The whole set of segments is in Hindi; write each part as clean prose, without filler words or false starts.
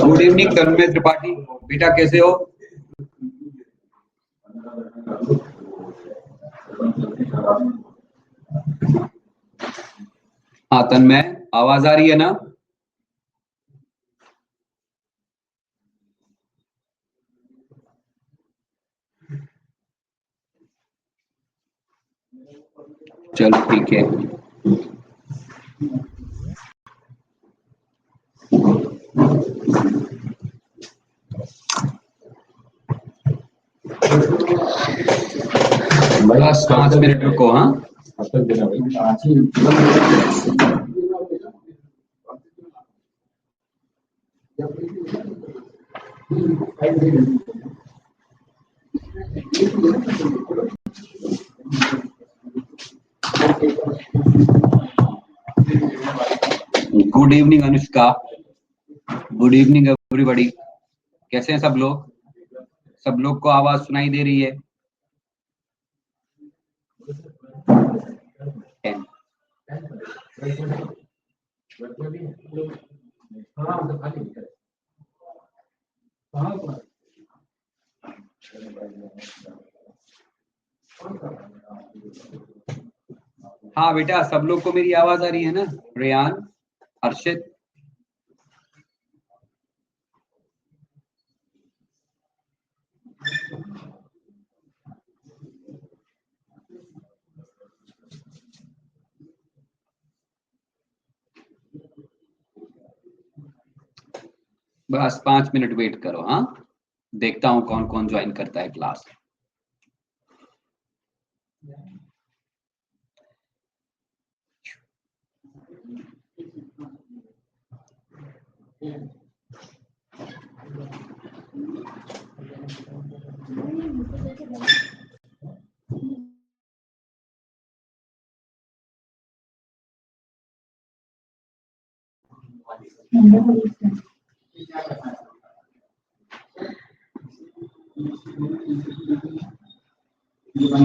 गुड इवनिंग तन्मय त्रिपाठी, बेटा कैसे हो? हाँ तन्मय, आवाज आ रही है ना? चलो ठीक है। बस 5 मिनट रुको। हाँ good evening Anushka, good evening everybody. कैसे हैं सब लोग? सब लोग को आवाज सुनाई दे रही है? हाँ बेटा, सब लोग को मेरी आवाज आ रही है ना? रेयान, हर्षित, बस 5 मिनट वेट करो। हाँ देखता हूँ कौन कौन ज्वाइन करता है क्लास।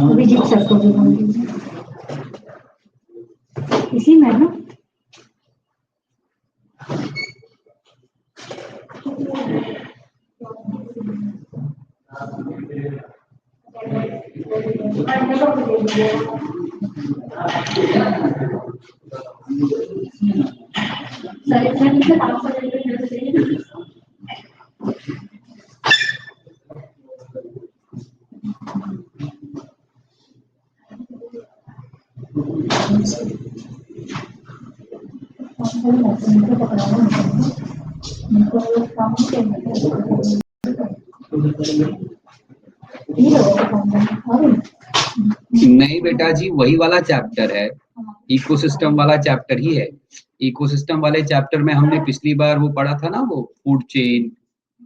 अभिजीत सर को भी बोल दीजिए, इसी में ना। नहीं बेटा जी, वही वाला चैप्टर है, इकोसिस्टम वाला चैप्टर ही है। इकोसिस्टम वाले चैप्टर में हमने पिछली बार वो पढ़ा था ना, वो food chain,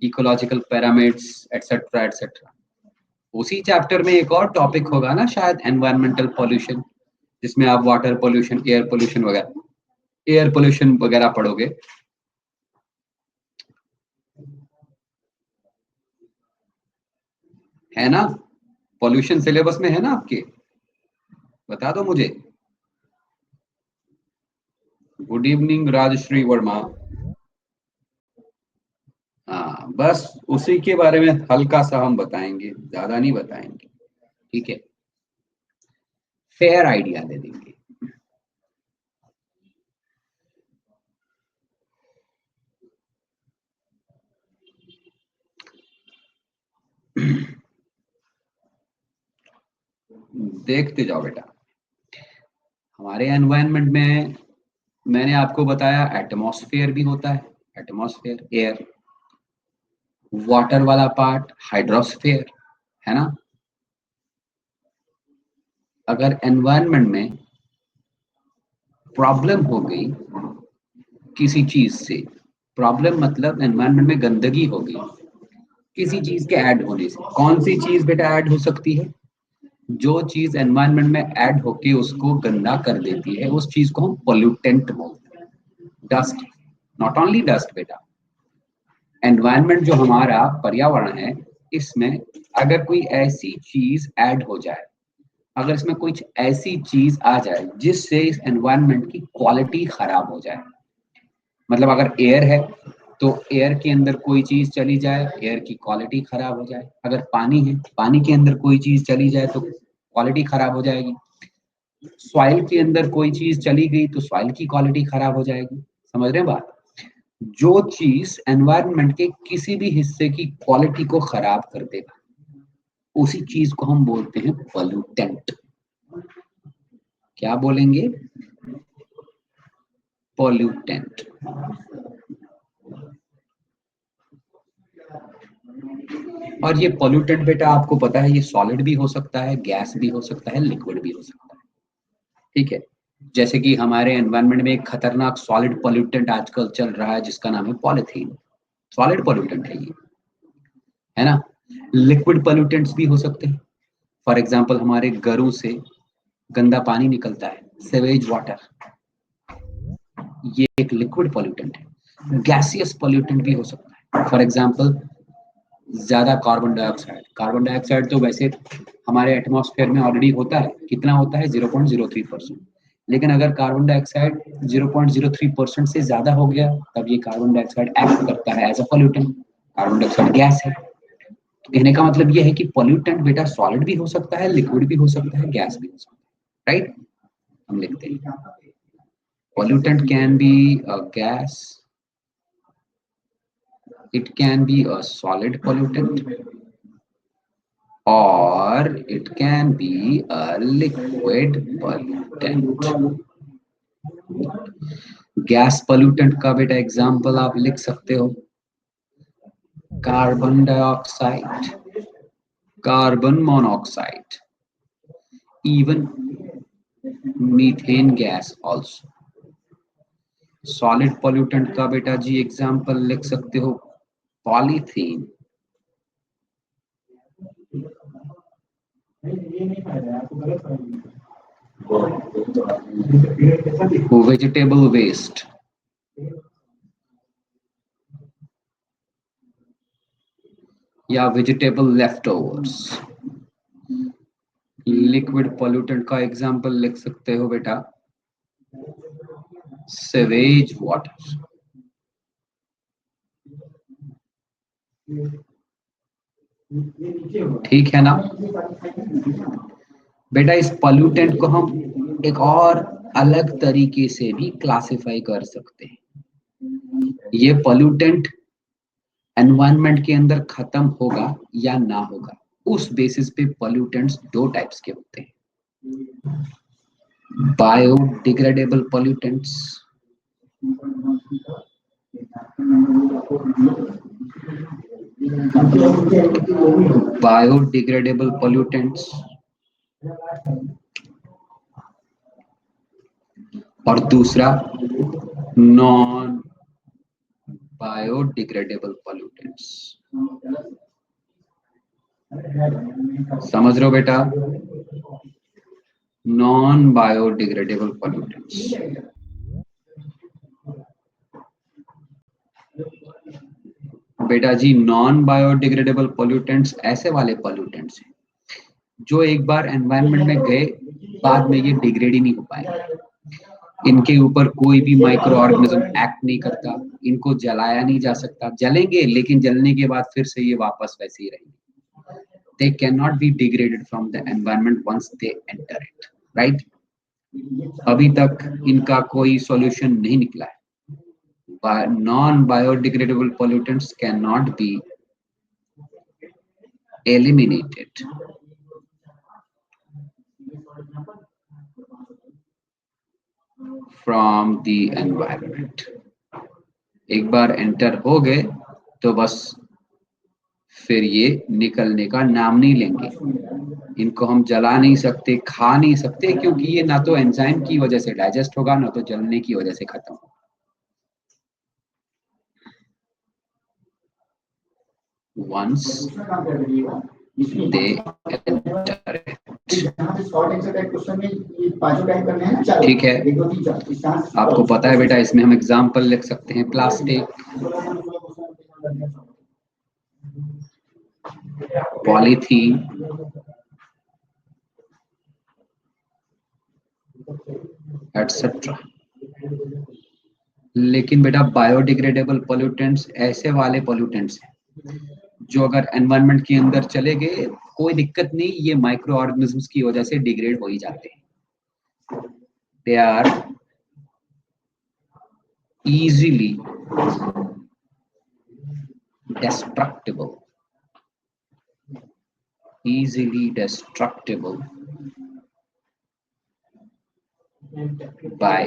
ecological pyramids etcetera etcetera. उसी चैप्टर में एक और टॉपिक होगा ना शायद, एनवायरमेंटल पॉल्यूशन, जिसमें आप वाटर पॉल्यूशन, एयर पोल्यूशन वगैरह पढ़ोगे। है ना? पॉल्यूशन सिलेबस में है ना आपके? बता दो मुझे। Good evening Rajshree Verma. हाँ बस उसी के बारे में हल्का सा हम बताएंगे, ज्यादा नहीं बताएंगे, ठीक है? फेयर आइडिया दे देंगे। देखते जाओ बेटा। हमारे एनवायरनमेंट में मैंने आपको बताया एटमॉस्फेयर भी होता है, एटमॉस्फेयर एयर, वाटर वाला पार्ट हाइड्रोस्फेयर, है ना? अगर एनवायरनमेंट में प्रॉब्लम हो गई किसी चीज से, प्रॉब्लम मतलब एनवायरनमेंट में गंदगी हो गई किसी चीज के ऐड होने से, कौन सी चीज बेटा ऐड हो सकती है? जो चीज एनवायरनमेंट में ऐड होके उसको गंदा कर देती है, उस चीज को हम पोल्यूटेंट बोलते हैं। डस्ट, नॉट ओनली डस्ट बेटा, एनवायरनमेंट जो हमारा पर्यावरण है, इसमें अगर कोई ऐसी चीज ऐड हो जाए अगर इसमें कुछ ऐसी चीज आ जाए जिससे इस एनवायरनमेंट की क्वालिटी खराब हो जाए, मतलब अगर एयर है तो एयर के अंदर कोई चीज चली जाए, एयर की क्वालिटी खराब हो जाए। अगर पानी है, पानी के अंदर कोई चीज चली जाए तो क्वालिटी खराब हो जाएगी। सॉइल के अंदर कोई चीज चली गई तो सॉइल की क्वालिटी खराब हो जाएगी। समझ रहे हैं बात? जो चीज एनवायरनमेंट के किसी भी हिस्से की क्वालिटी को खराब कर देगा, उसी चीज को हम बोलते हैं पॉल्यूटेंट। क्या बोलेंगे? पॉल्यूटेंट। और ये पॉल्यूटेंट बेटा आपको पता है, ये सॉलिड भी हो सकता है, गैस भी हो सकता है, लिक्विड भी हो सकता है। ठीक है, जैसे कि हमारे एनवायरनमेंट में एक खतरनाक सॉलिड पॉल्यूटेंट आजकल चल रहा है जिसका नाम है पॉलीथीन। सॉलिड पॉल्यूटेंट है ये, है ना। लिक्विड पॉल्यूटेंट्स भी हो सकते हैं। फॉर एग्जांपल हमारे घरों से गंदा पानी निकलता है, सेवेज वाटर, ये एक लिक्विड पॉल्यूटेंट है। गैसियस पॉल्यूटेंट भी हो सकता है। फॉर एग्जांपल ज्यादा कार्बन डाइऑक्साइड। कार्बन डाइऑक्साइड तो वैसे हमारे एटमॉस्फेयर में ऑलरेडी होता है, कितना होता है? 0.03%। लेकिन अगर कार्बन डाइऑक्साइड 0.03% से ज्यादा हो गया, तब ये कार्बन डाइऑक्साइड एक्ट करता है as a pollutant. Carbon dioxide gas है। तो कहने का मतलब ये है कि पॉल्यूटेंट बेटा सॉलिड भी हो सकता है, लिक्विड भी हो सकता है, गैस भी हो सकता है। राइट? हम लिखते हैं pollutant can be a gas, it can be a solid pollutant, or it can be a liquid pollutant. Gas pollutant का बेटा एग्जांपल आप लिख सकते हो carbon dioxide, carbon monoxide, even methane gas also. Solid pollutant का बेटा जी एग्जांपल लिख सकते हो पॉलीथीन, वेजिटेबल वेस्ट, या वेजिटेबल लेफ्टओवर्स। लिक्विड पॉल्यूटेंट का एग्जांपल लिख सकते हो बेटा सेवेज वाटर। ठीक है ना बेटा? इस पॉल्यूटेंट को हम एक और अलग तरीके से भी क्लासिफाई कर सकते हैं। ये पॉल्यूटेंट एनवायरनमेंट के अंदर खत्म होगा या ना होगा, उस बेसिस पे पॉल्यूटेंट्स दो टाइप्स के होते हैं। बायोडिग्रेडेबल पॉल्यूटेंट्स, बायोडिग्रेडेबल पॉल्यूटेंट्स, और दूसरा नॉन बायोडिग्रेडेबल पॉल्यूटेंट्स। समझ रहे हो बेटा? Non biodegradable pollutants. बेटा जी नॉन बायोडिग्रेडेबल पॉल्यूटेंट्स ऐसे वाले पॉल्यूटेंट्स हैं जो एक बार एनवायरनमेंट में गए, बाद में ये डिग्रेड ही नहीं हो पाएंगे। इनके ऊपर कोई भी माइक्रो ऑर्गेनिज्म एक्ट नहीं करता, इनको जलाया नहीं जा सकता। जलेंगे लेकिन जलने के बाद फिर से ये वापस वैसे ही रहेंगे। They cannot be degraded from the environment once they enter it, right? अभी तक इनका कोई सॉल्यूशन नहीं निकला है। Non-biodegradable pollutants cannot be eliminated from the environment. एक बार एंटर हो गए तो बस फिर ये निकलने का नाम नहीं लेंगे। इनको हम जला नहीं सकते, खा नहीं सकते, क्योंकि ये ना तो एंजाइम की वजह से डाइजेस्ट होगा, ना तो जलने की वजह से खत्म होगा। Once they enter it. ठीक है, आपको पता है बेटा इसमें हम एग्जाम्पल लिख सकते हैं प्लास्टिक, पॉलीथीन, एटसेट्रा। लेकिन बेटा बायोडिग्रेडेबल पोल्यूटेंट्स ऐसे वाले पोल्यूटेंट्स हैं जो अगर एनवायरनमेंट के अंदर चले गए कोई दिक्कत नहीं, ये माइक्रो ऑर्गेनिजम्स की वजह से डिग्रेड हो ही जाते हैं। They are easily destructible, easily destructible by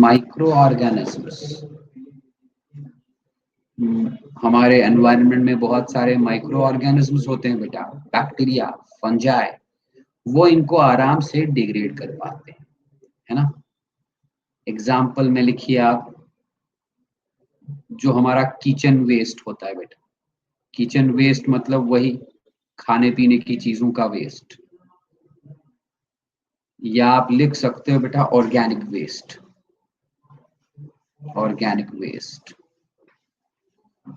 microorganisms। हमारे एनवायरनमेंट में बहुत सारे माइक्रो ऑर्गेनिजम्स होते हैं बेटा, बैक्टीरिया, फंजाई, वो इनको आराम से डिग्रेड कर पाते हैं, है ना। एग्जाम्पल में लिखिए आप, जो हमारा किचन वेस्ट होता है बेटा, किचन वेस्ट मतलब वही खाने पीने की चीजों का वेस्ट, या आप लिख सकते हो बेटा organic waste. Organic waste,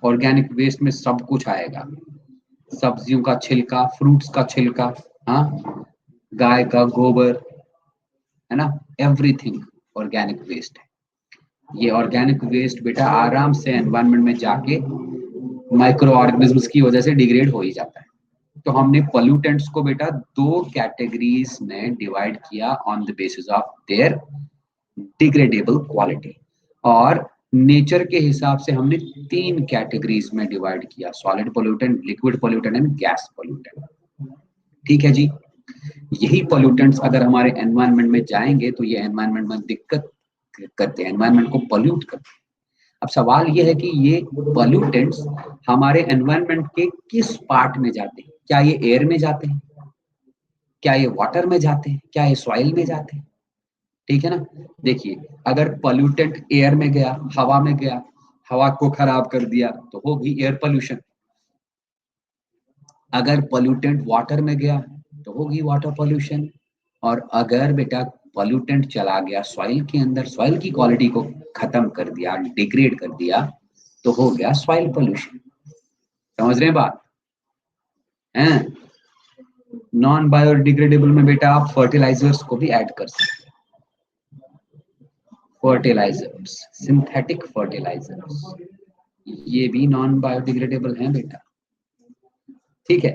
organic waste में सब कुछ आएगा, सब्जियों का छिलका, फ्रूट्स का छिलका, हाँ, गाय का गोबर, है ना, एवरीथिंग ऑर्गेनिक वेस्ट है। ये ऑर्गेनिक वेस्ट बेटा आराम से एनवायरनमेंट में जाके माइक्रो ऑर्गेनिजम्स की वजह से डिग्रेड हो ही जाता है। तो हमने पोल्यूटेंट्स को बेटा दो कैटेगरीज में डिवाइड किया on the basis of their degradable quality, और नेचर के हिसाब से हमने तीन कैटेगरीज में डिवाइड किया, solid pollutant, liquid pollutant and gas pollutant. ठीक है जी। यही पोल्यूटेंट्स अगर हमारे एनवायरनमेंट में जाएंगे तो ये एनवायरनमेंट में दिक्कत करते हैं, एनवायरनमेंट को पोल्यूट करते हैं। अब सवाल ये है कि ये पोल्यूटेंट्स हमारे एनवायरनमेंट के किस पार्ट में जाते हैं? क्या ये एयर में जाते हैं, क्या ये वाटर में जाते हैं, क्या ये सॉइल में जाते हैं? ठीक है ना। देखिए, अगर पोल्यूटेंट एयर में गया, हवा में गया, हवा को खराब कर दिया तो होगी एयर पोल्यूशन। अगर पोल्यूटेंट वाटर में गया तो होगी वाटर पोल्यूशन। और अगर बेटा पोल्यूटेंट चला गया सॉइल के अंदर, सॉइल की क्वालिटी को खत्म कर दिया, डिग्रेड कर दिया, तो हो गया सॉइल पोल्यूशन। समझ रहे हैं बात है। नॉन बायोडिग्रेडेबल में बेटा आप फर्टिलाइजर्स को भी ऐड कर सकते हैं, फर्टिलाइजर्स, सिंथेटिक फर्टिलाइजर्स, ये भी नॉन बायोडिग्रेडेबल हैं बेटा। ठीक है,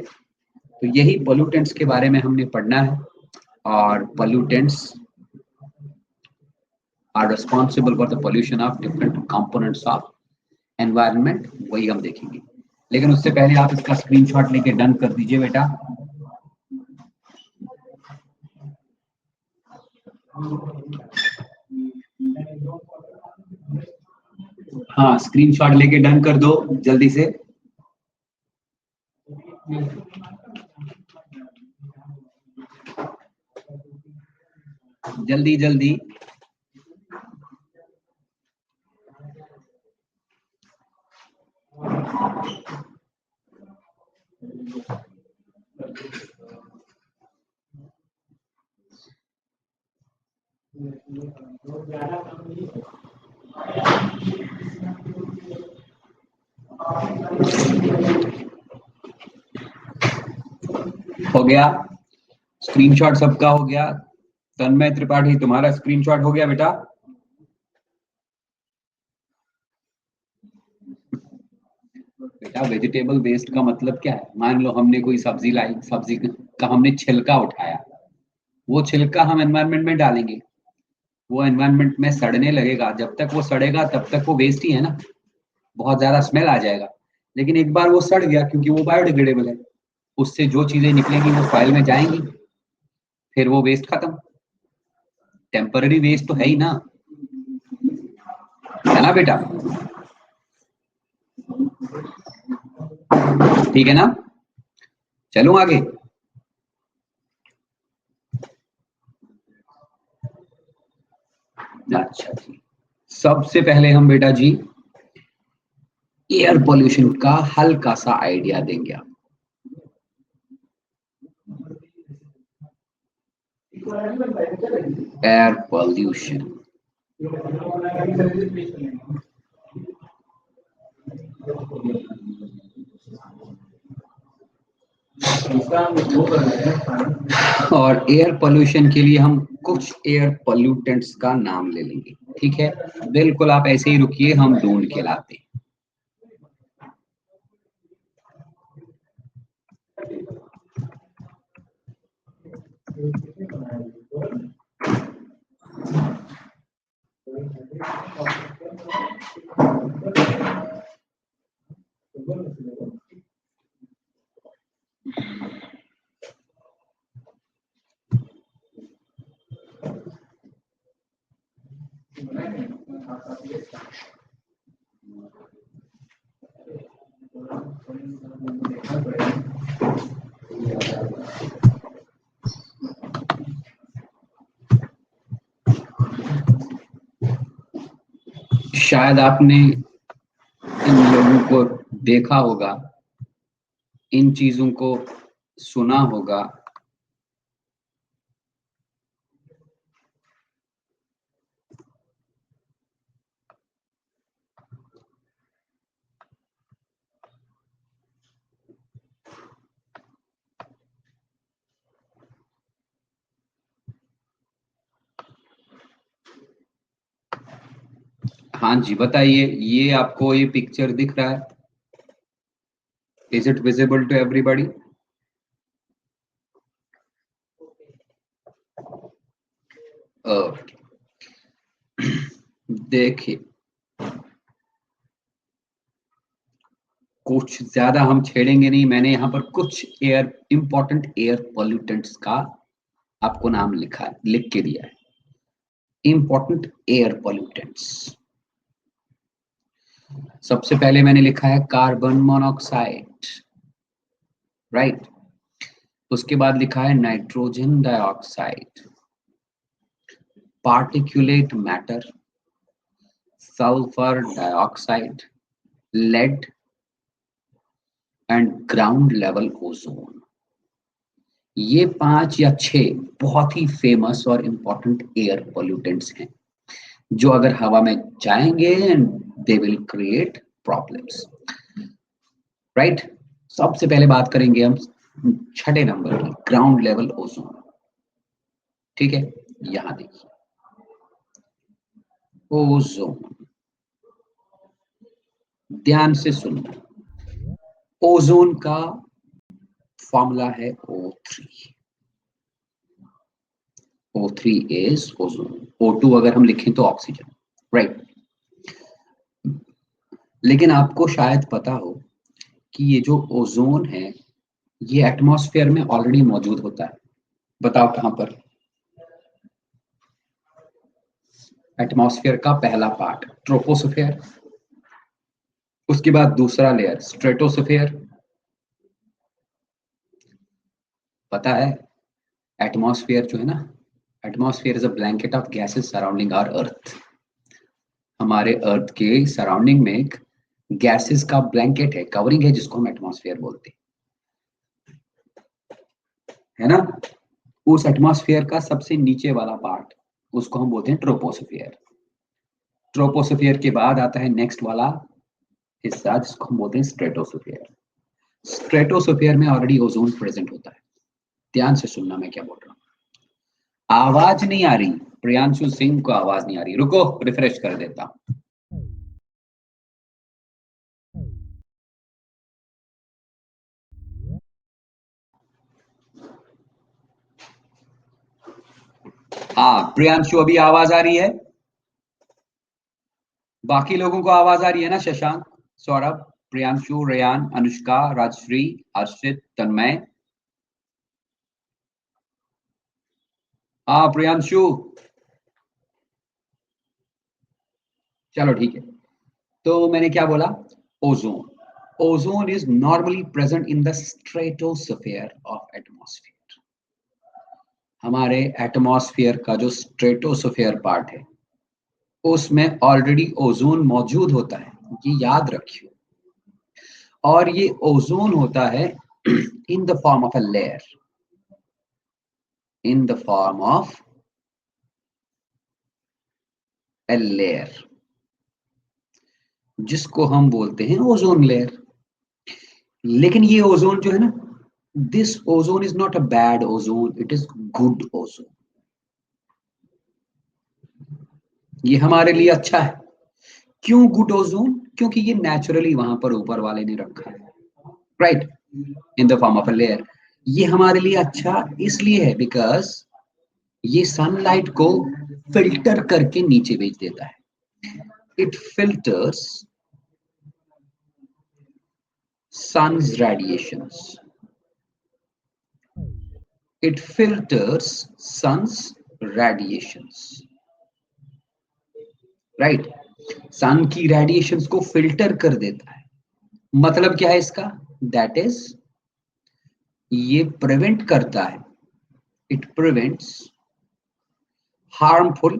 तो यही पोल्यूटेंट्स के बारे में हमने पढ़ना है, और pollutants are responsible for the pollution of different components of environment, वही हम देखेंगे। लेकिन उससे पहले आप इसका स्क्रीनशॉट लेके डन कर दीजिए बेटा। हाँ, स्क्रीनशॉट लेके डन कर दो जल्दी से। जल्दी जल्दी। हो गया, स्क्रीनशॉट सबका हो गया। तन्मय त्रिपाठी, तुम्हारा स्क्रीनशॉट हो गया बेटा? बेटा वेजिटेबल वेस्ट का मतलब क्या है? मान लो हमने कोई सब्जी लाई, सब्जी का हमने छिलका उठाया, वो छिलका हम एनवायरनमेंट में डालेंगे, वो एनवायरनमेंट में सड़ने लगेगा, जब तक वो सड़ेगा तब तक वो वेस्ट ही है ना, बहुत ज्यादा स्मेल आ जाएगा। लेकिन एक बार वो सड़ गया, क्योंकि वो बायोडिग्रेडेबल है, उससे जो चीजें निकलेंगी वो सॉइल में जाएंगी, फिर वो वेस्ट खत्म। टेम्पररी वेस्ट तो है ही ना, है ना बेटा? ठीक है ना, चलूं आगे। अच्छा जी, सबसे पहले हम बेटा जी एयर पोल्यूशन का हल्का सा आइडिया देंगे आप। एयर पोल्यूशन, और एयर पोल्यूशन के लिए हम कुछ एयर पोल्यूटेंट्स का नाम ले लेंगे, ठीक है? बिल्कुल आप ऐसे ही रुकिए, हम ढूंढ के लाते हैं। शायद आपने इन लोगों को देखा होगा, इन चीजों को सुना होगा। हाँ जी, बताइए, ये आपको ये पिक्चर दिख रहा है? Is it visible to everybody? देखिए, कुछ ज्यादा हम छेड़ेंगे नहीं। मैंने यहाँ पर कुछ इंपॉर्टेंट एयर पोल्यूटेंट्स का आपको नाम लिख के दिया है। इंपॉर्टेंट एयर पोल्यूटेंट्स, सबसे पहले मैंने लिखा है कार्बन मोनोऑक्साइड, राइट। उसके बाद लिखा है nitrogen dioxide, particulate matter, sulphur dioxide, lead and ground level ozone. ये 5 या 6 बहुत ही फेमस और इंपॉर्टेंट एयर पोल्यूटेंट्स हैं, जो अगर हवा में जाएंगे they will create problems, right. सबसे पहले बात करेंगे हम 6ठे नंबर की, ग्राउंड लेवल ओजोन, ठीक है? यहां देखिए, ओजोन, ध्यान से सुनना। ओजोन का फॉर्मूला है O3। O3 is ozone. O2 अगर हम लिखें तो ऑक्सीजन, राइट। लेकिन आपको शायद पता हो कि ये जो ओजोन है ये एटमॉस्फेयर में ऑलरेडी मौजूद होता है। बताओ कहां पर? एटमॉस्फेयर का पहला पार्ट ट्रोपोस्फेयर, उसके बाद दूसरा लेयर स्ट्रेटोस्फेयर। पता है, एटमॉस्फेयर जो है ना, atmosphere is a blanket of gases surrounding our earth. हमारे अर्थ के सराउंडिंग में एक गैसेस का ब्लैंकेट है, कवरिंग है, जिसको हम एटमॉस्फेयर बोलते हैं, है ना? उस एटमॉस्फेयर का सबसे नीचे वाला पार्ट, उसको हम बोलते हैं ट्रोपोस्फेयर। ट्रोपोस्फेयर के बाद आता है नेक्स्ट वाला हिस्सा, जिसको हम बोलते हैं स्ट्रेटोस्फेयर। स्ट्रेटोस्फेयर में ऑलरेडी ओजोन प्रेजेंट होता है। ध्यान से सुनना मैं क्या बोल रहा हूं। आवाज नहीं आ रही, प्रियांशु सिंह को आवाज नहीं आ रही, रुको रिफ्रेश कर देता हूं। हाँ प्रियांशु, अभी आवाज आ रही है? बाकी लोगों को आवाज आ रही है ना? शशांक, सौरभ, प्रियांशु, रेयान, अनुष्का, राजश्री, हर्षित, तन्मय। हाँ प्रियांशु, चलो ठीक है। तो मैंने क्या बोला? Ozone. Ozone is normally present in the stratosphere of atmosphere. हमारे एटमॉस्फेयर का जो स्ट्रेटोस्फेयर पार्ट है उसमें ऑलरेडी ओजोन मौजूद होता है, ये याद रखिए। और ये ओजोन होता है in the form of a layer, in the form of a layer, जिसको हम बोलते हैं ओजोन लेयर। लेकिन ये ओजोन जो है ना, This ozone is not a bad ozone, it is good ozone. ये हमारे लिए अच्छा है. क्यों गुड ओजोन? क्योंकि ये नेचुरली वहां पर ऊपर वाले ने रखा है, right, in the form of a layer. ये हमारे लिए अच्छा इसलिए है बिकॉज ये सनलाइट को फिल्टर करके नीचे भेज देता है. It filters sun's radiations. It filters sun's radiations, right? सन की रेडिएशंस को फिल्टर कर देता है. मतलब क्या है इसका? दैट इज ये प्रिवेंट करता है, it prevents harmful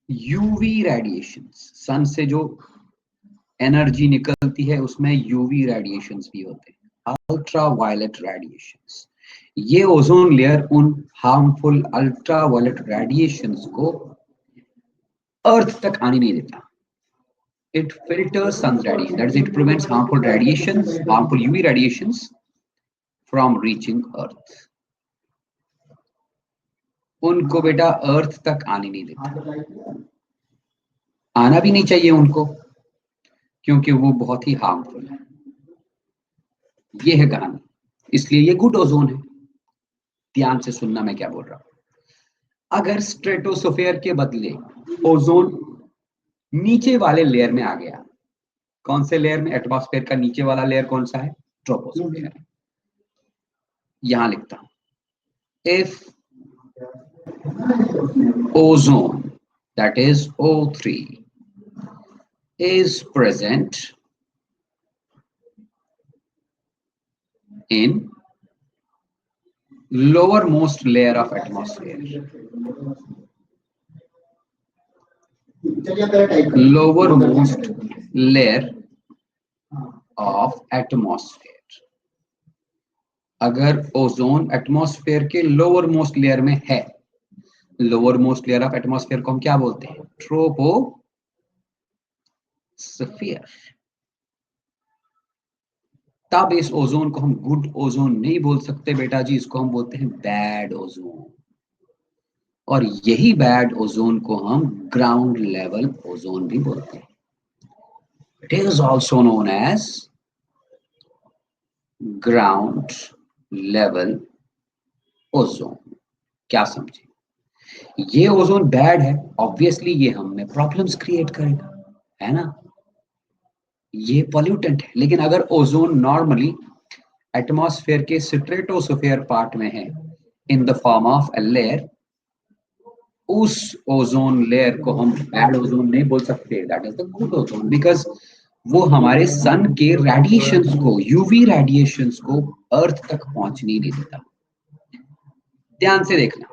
UV radiations. Sun से जो एनर्जी निकलती है उसमें यूवी रेडिएशंस भी होते हैं, अल्ट्रा वायलेट रेडिएशंस. ये ओजोन लेयर उन हार्मफुल अल्ट्रा वायलेट रेडिएशंस को अर्थ तक आने नहीं देता. It filters sun's radiation, that is, it prevents harmful radiations, harmful UV radiations from reaching Earth. उनको बेटा अर्थ तक आने नहीं देता. आना भी नहीं चाहिए उनको, क्योंकि वो बहुत ही हार्मफुल है. ये है कहानी. इसलिए ये गुड ओजोन है. ध्यान से सुनना मैं क्या बोल रहा हूं. अगर स्ट्रेटोस्फेयर के बदले ओजोन नीचे वाले लेयर में आ गया, कौन से लेयर में? एटमॉस्फेयर का नीचे वाला लेयर कौन सा है? ट्रोपोस्फेयर. यहां लिखता हूं, if ozone, that is O3, is present in lowermost layer of atmosphere, lowermost layer of atmosphere. अगर ओजोन एटमॉस्फेयर के लोअर मोस्ट लेयर में है, lower most layer of atmosphere को हम क्या बोलते हैं? ट्रोपोस्फियर. तब इस ओजोन को हम गुड ओजोन नहीं बोल सकते बेटा जी, इसको हम बोलते हैं बैड ओजोन. और यही बैड ओजोन को हम ग्राउंड लेवल ओजोन भी बोलते हैं. It is also known as ground level ozone. क्या समझे? ये ओजोन बैड है, ऑब्वियसली ये हमें प्रॉब्लम्स क्रिएट करेगा, है ना. ये पॉल्यूटेंट है. लेकिन अगर ओजोन नॉर्मली एटमॉस्फेयर के स्ट्रेटोस्फेयर पार्ट में है in the form of a layer, उस ओजोन लेयर को हम बैड ओजोन नहीं बोल सकते, that is the good ozone, because वो हमारे सन के रेडिएशंस को, यूवी रेडिएशंस को अर्थ तक पहुंचने नहीं देता. ध्यान से देखना,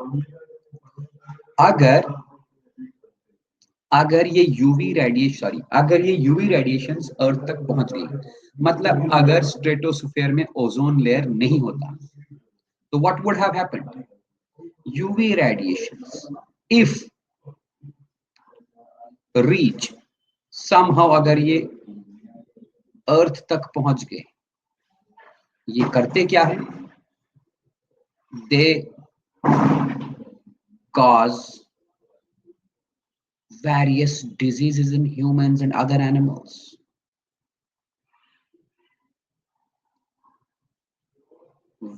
अगर ये यूवी रेडिएशंस अर्थ तक पहुंच गई, मतलब अगर स्ट्रेटोस्फेयर में ओजोन लेयर नहीं होता, तो what would have happened? UV radiations if reach somehow, अगर ये अर्थ तक पहुंच गए, ये करते क्या है? दे cause various diseases in humans and other animals.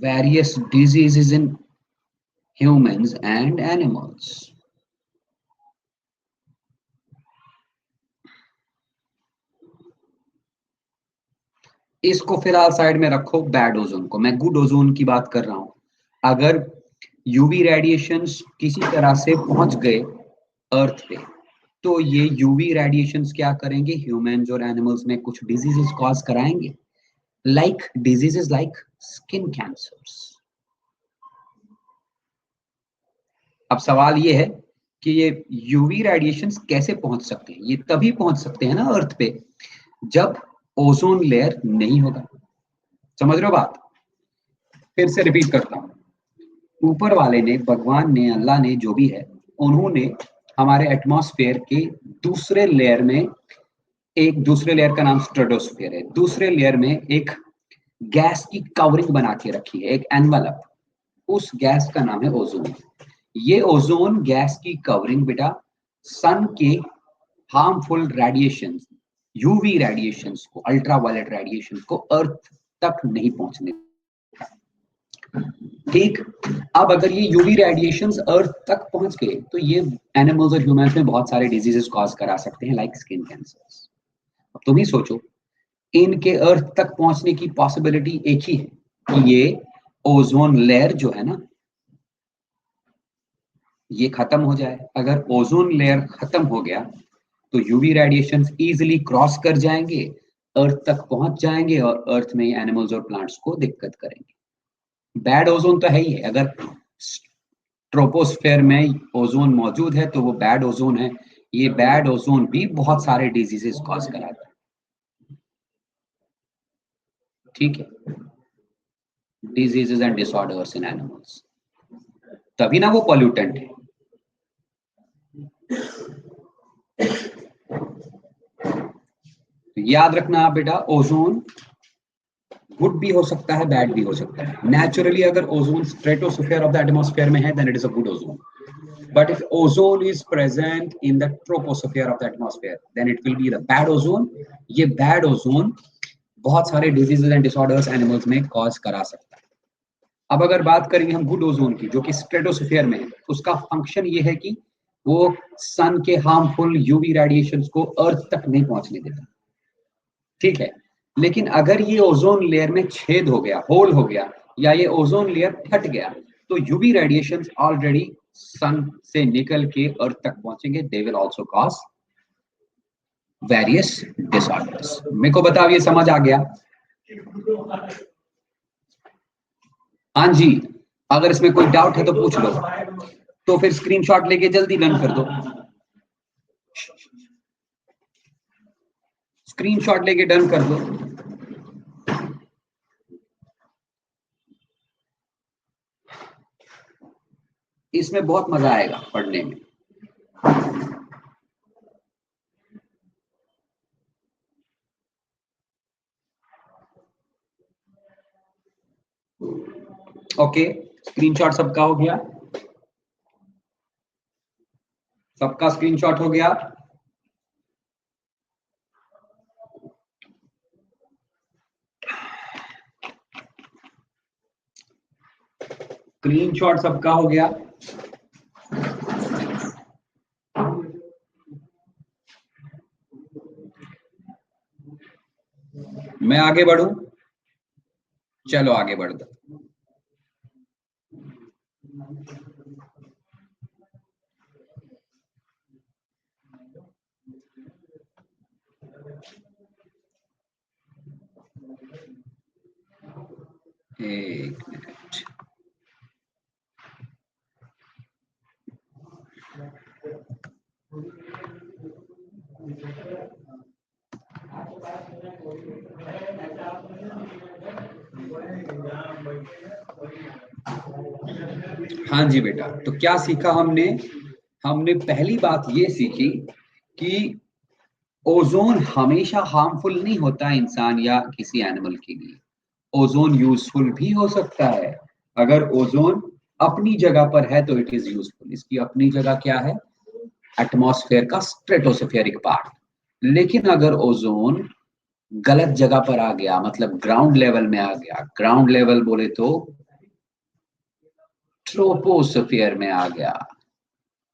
Various diseases in humans and animals. इसको फिलहाल साइड में रखो, बैड ओजोन को. मैं गुड ओजोन की बात कर रहा हूं. अगर यूवी रेडिएशंस किसी तरह से पहुंच गए अर्थ पे, तो ये यूवी रेडिएशंस क्या करेंगे? ह्यूमंस और एनिमल्स में कुछ डिजीजेस कॉज कराएंगे, like diseases like skin cancers. अब सवाल ये है कि ये यूवी रेडिएशंस कैसे पहुंच सकते हैं? ये तभी पहुंच सकते हैं ना अर्थ पे, जब ओजोन लेयर नहीं होगा. समझ रहे हो बात? फिर से रिपीट करता हूं. ऊपर वाले ने, भगवान ने, अल्लाह ने, जो भी है, उन्होंने हमारे एटमॉस्फेयर के दूसरे लेयर में एक दूसरे लेयर का नाम स्ट्रेटोस्फीयर है। दूसरे लेयर में एक गैस की कवरिंग बना के रखी है, एक एनवलप, उस गैस का नाम है ओजोन। ये ओजोन गैस की कवरिंग बेटा सन के हार्मफुल रेडिएशंस, यूवी रेडिएशंस को, अल्ट्रावायलेट रेडिएशंस को अर्थ तक नहीं पहुंचने। ठीक, अब अगर ये यूवी रेडिएशंस अर्थ तक पहुंच गए तो ये एनिमल्स और ह्यूमंस में बहुत सारे डिजीजेस कॉज करा सकते हैं, लाइक स्किन कैंसर्स। अब तुम ही सोचो, इनके अर्थ तक पहुंचने की पॉसिबिलिटी एक ही है कि ये ओजोन लेयर जो है ना ये खत्म हो जाए। अगर ओजोन लेयर खत्म हो गया तो यूवी रेडिएशंस इजीली क्रॉस कर जाएंगे, अर्थ तक पहुंच जाएंगे और अर्थ में एनिमल्स और प्लांट्स को दिक्कत करेंगे। बैड ओजोन तो है ही है, अगर ट्रोपोस्फेयर में ओजोन मौजूद है तो वो बैड ओजोन है। ये बैड ओजोन भी बहुत सारे डिजीजेस कॉज कराता है। ठीक है, diseases and disorders in animals, तभी ना वो पॉल्यूटेंट है। तो याद रखना आप बेटा, ओजोन गुड भी हो सकता है, बैड भी हो सकता है। नेचुरली अगर ozone stratosphere of the atmosphere में है then it is a good ozone, but if ozone is present in the troposphere of the atmosphere then it will be the bad ozone। ये bad ozone बहुत सारे diseases and disorders animals में cause करा सकता है। अब अगर बात करेंगे हम गुड ओजोन की जो कि स्ट्रेटोस्फीयर में है, उसका फंक्शन ये है कि वो सन के हार्मफुल यूवी रेडिएशंस को अर्थ तक नहीं पहुंचने देता। ठीक है, लेकिन अगर ये ओजोन लेयर में छेद हो गया, होल हो गया, या ये ओजोन लेयर फट गया तो यूवी रेडिएशंस ऑलरेडी सन से निकल के अर्थ तक पहुंचेंगे। They will also cause various disorders. मेरे को बताओ ये समझ आ गया? हाँ जी, अगर इसमें कोई डाउट है तो पूछ लो, तो फिर स्क्रीनशॉट लेके जल्दी रन कर दो। स्क्रीनशॉट लेके डन कर दो। इसमें बहुत मजा आएगा पढ़ने में। ओके, स्क्रीनशॉट सबका हो गया? सबका स्क्रीनशॉट हो गया? स्क्रीनशॉट सबका हो गया? मैं आगे बढ़ूं? चलो आगे बढ़ दो। एक मिनट, हाँ जी बेटा, तो क्या सीखा हमने? हमने पहली बात ये सीखी कि ओजोन हमेशा हार्मफुल नहीं होता इंसान या किसी एनिमल के लिए। ओजोन यूजफुल भी हो सकता है। अगर ओजोन अपनी जगह पर है तो इट इज यूजफुल। इसकी अपनी जगह क्या है? एटमॉस्फेयर का स्ट्रेटोस्फेरिक पार्ट। लेकिन अगर ओजोन गलत जगह पर आ गया, मतलब ग्राउंड लेवल में आ गया, ग्राउंड लेवल बोले तो ट्रोपोस्फियर में आ गया,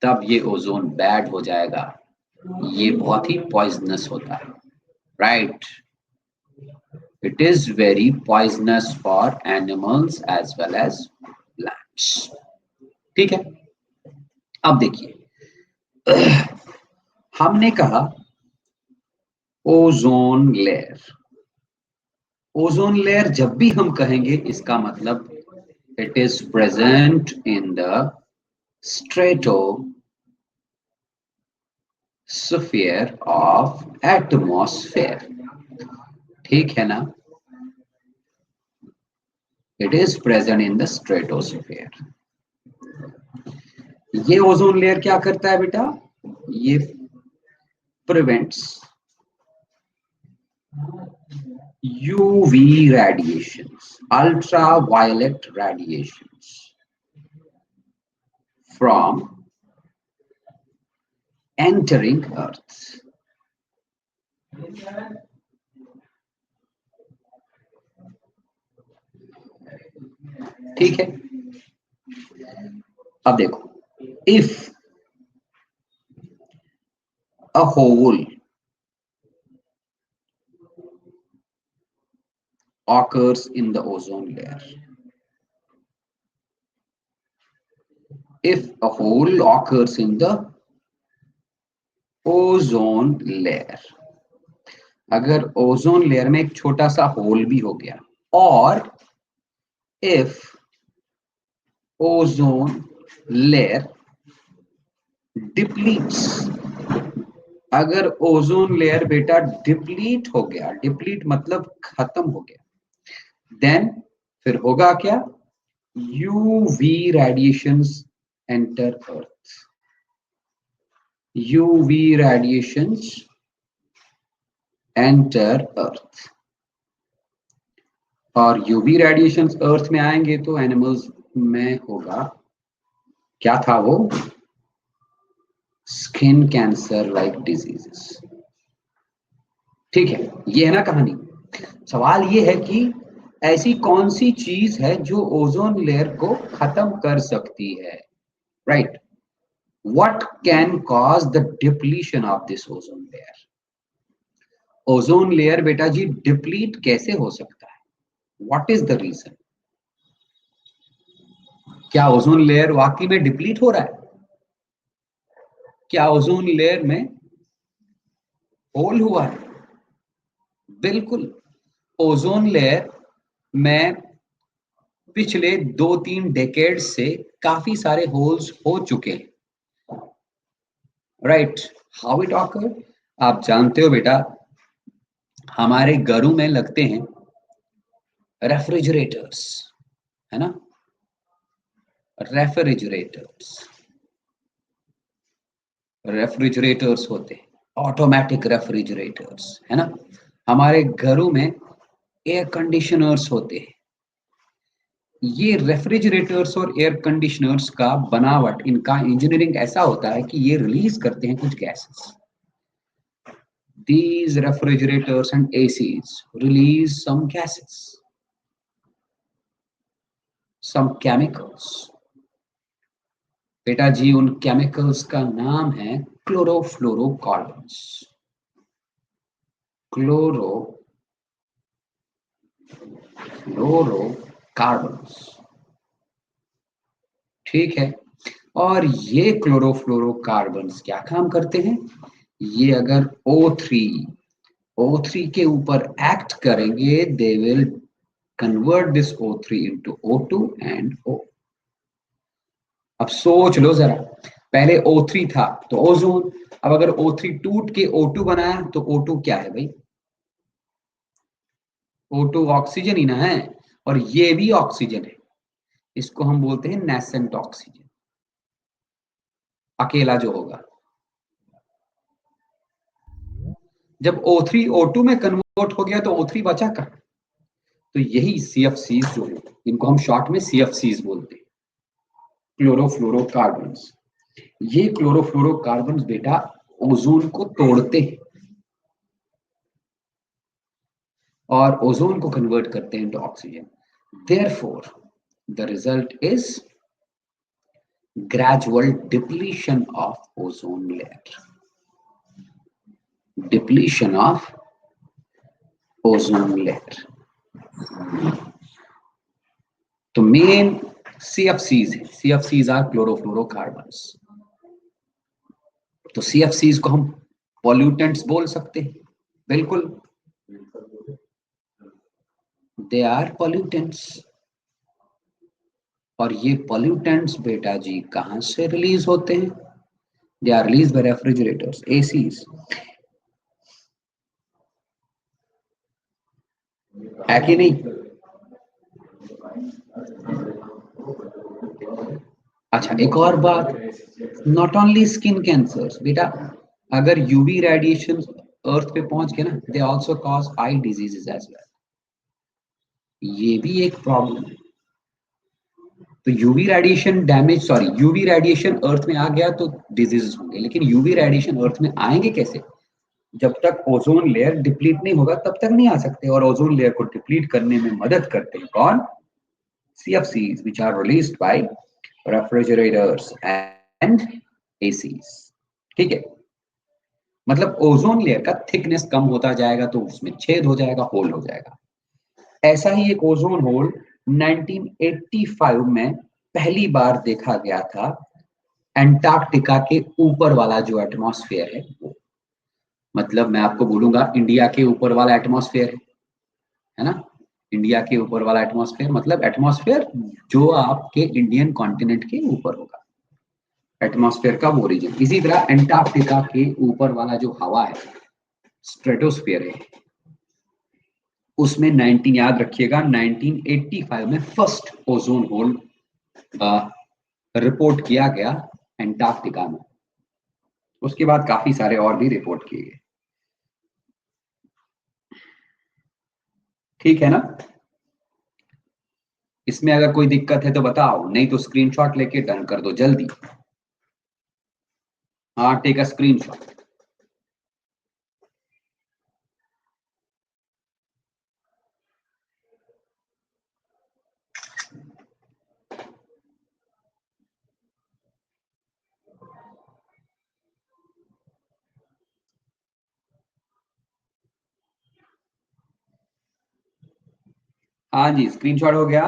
तब ये ओजोन बैड हो जाएगा। ये बहुत ही पॉइजनस होता है, right? It is very poisonous for animals as well as plants. ठीक है, अब देखिए हमने कहा ओजोन लेयर। ओजोन लेयर जब भी हम कहेंगे इसका मतलब it is present in the stratosphere of atmosphere। ठीक है ना? It is present in the stratosphere। ये ओजोन लेयर क्या करता है बेटा? ये prevents UV radiations, ultraviolet radiations from entering Earth. ठीक है, अब देखो, if a hole occurs in the ozone layer, if a hole occurs in the ozone layer, अगर ओजोन लेयर में एक छोटा सा होल भी हो गया, और if ozone layer depletes, अगर ओजोन लेयर बेटा डिप्लीट हो गया, डिप्लीट मतलब खत्म हो गया, देन फिर होगा क्या, यूवी रेडिएशंस एंटर अर्थ, यूवी रेडिएशंस एंटर अर्थ, और यूवी रेडिएशंस अर्थ में आएंगे तो एनिमल्स में होगा, क्या था वो, स्किन कैंसर लाइक डिजीजेस। ठीक है, ये है ना कहानी। सवाल ये है कि ऐसी कौन सी चीज है जो ओजोन लेयर को खत्म कर सकती है, right? What can cause the depletion of this ozone layer? Ozone layer बेटा जी डिप्लीट कैसे हो सकता है? What is the reason? क्या ओजोन लेयर वाकई में डिप्लीट हो रहा है? क्या ओजोन लेयर में होल हुआ है? बिल्कुल, ओजोन लेयर में पिछले 2-3 डेकेड से काफी सारे होल्स हो चुके हैं, राइट? How it occur? आप जानते हो बेटा, हमारे घरों में लगते हैं रेफ्रिजरेटर्स, है ना? रेफ्रिजरेटर्स होते हैं, ऑटोमेटिक रेफ्रिजरेटर्स, है ना? हमारे घरों में एयर कंडीशनर्स होते हैं। ये रेफ्रिजरेटर्स और एयर कंडीशनर्स का बनावट, इनका इंजीनियरिंग ऐसा होता है कि ये रिलीज करते हैं कुछ gases. These refrigerators and ACs release some gases, some chemicals. बेटा जी उन केमिकल्स का नाम है क्लोरोफ्लोरोकार्बन्स, क्लोरोफ्लोरोकार्बन्स, ठीक है? और ये क्लोरोफ्लोरोकार्बन्स क्या काम करते हैं? ये अगर O3 के ऊपर एक्ट करेंगे, they will convert this O3 into O2 and O। अब सोच लो जरा, पहले O3 था तो ओजोन, अब अगर O3 टूट के O2 बनाया तो O2 क्या है भाई? O2 ऑक्सीजन ही ना है, और ये भी ऑक्सीजन है। इसको हम बोलते हैं नेसेंट ऑक्सीजन, अकेला जो होगा। जब O3 O2 में कन्वर्ट हो गया तो O3 बचा कहां? तो यही CFCs जो है, इनको हम शॉर्ट में CFCs बोलते हैं, क्लोरोफ्लोरोकार्बन्स। ये क्लोरोफ्लोरोकार्बन्स बेटा ओजोन को तोड़ते हैं और ओजोन को कन्वर्ट करते हैं into oxygen. Therefore the result is gradual depletion of ozone layer, depletion of ozone layer. तो मेन CFCs है, CFCs आर क्लोरोफ्लोरोकार्बन्स। तो CFCs को हम पॉल्यूटेंट्स बोल सकते हैं, बिल्कुल, दे आर पॉल्यूटेंट्स। और ये पॉल्यूटेंट्स बेटा जी कहां से रिलीज होते हैं? They are release by refrigerators, ACs, है कि नहीं? अच्छा, एक और बात, नॉट ओनली स्किन कैंसर्स बेटा, अगर यूवी रेडिएशन अर्थ पे पहुंच के ना, they also cause eye diseases as well. ये भी एक प्रॉब्लम है। तो UV radiation damage, sorry, UV radiation earth में आ गया तो डिजीजेस होंगे, लेकिन यूवी रेडिएशन अर्थ में आएंगे कैसे? जब तक ओजोन लेयर डिप्लीट नहीं होगा तब तक नहीं आ सकते। और ओजोन लेयर को डिप्लीट करने में मदद करते हैं कौन? CFCs, which are released by refrigerators and ACs। ठीक है, मतलब ओजोन लेयर का थिकनेस कम होता जाएगा तो उसमें छेद हो जाएगा, होल हो जाएगा। ऐसा ही एक ओजोन होल 1985 में पहली बार देखा गया था, एंटार्क्टिका के ऊपर वाला जो एटमॉस्फेयर है वो। मतलब मैं आपको बोलूंगा इंडिया के ऊपर वाला एटमॉस्फेयर है ना, इंडिया के ऊपर वाला एटमॉस्फेयर, मतलब एटमॉस्फेयर जो आपके इंडियन कॉन्टिनेंट के ऊपर होगा, एटमॉस्फेयर का वो रीजन। इसी तरह एंटार्क्टिका के ऊपर वाला जो हवा है, स्ट्रेटोस्फेयर है, उसमें 19 याद रखिएगा 1985 में फर्स्ट ओजोन होल रिपोर्ट किया गया एंटार्क्टिका में। उसके बाद काफी सारे और भी रिपोर्ट किए गए। ठीक है ना? इसमें अगर कोई दिक्कत है तो बताओ, नहीं तो स्क्रीनशॉट लेके डन कर दो जल्दी। हाँ, टेक अ स्क्रीनशॉट। हाँ जी, स्क्रीनशॉट हो गया।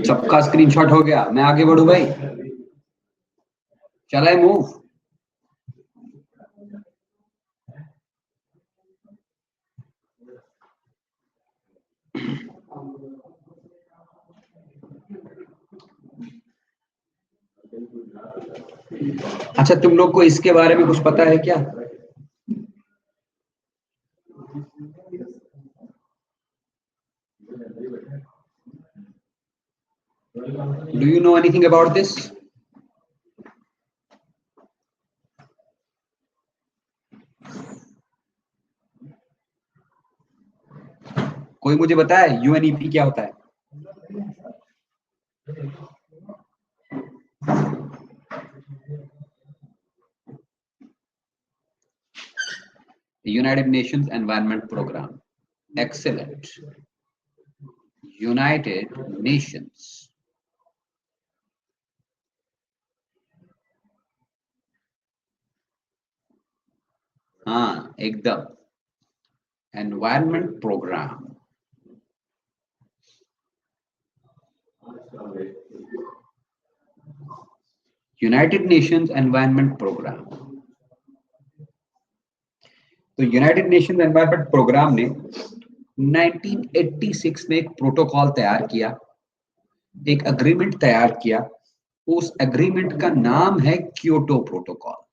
सबका स्क्रीनशॉट हो गया, मैं आगे बढ़ू भाई? चल आई मूव? अच्छा, तुम लोग को इसके बारे में कुछ पता है क्या? Do you know anything about this? कोई मुझे बताए UNEP क्या होता है? United Nations Environment Program. Excellent. United Nations. हाँ एकदम, environment programme. United Nations environment programme. तो यूनाइटेड नेशंस एनवायरमेंट प्रोग्राम ने 1986 में एक प्रोटोकॉल तैयार किया, एक अग्रीमेंट तैयार किया। उस एग्रीमेंट का नाम है क्योटो प्रोटोकॉल।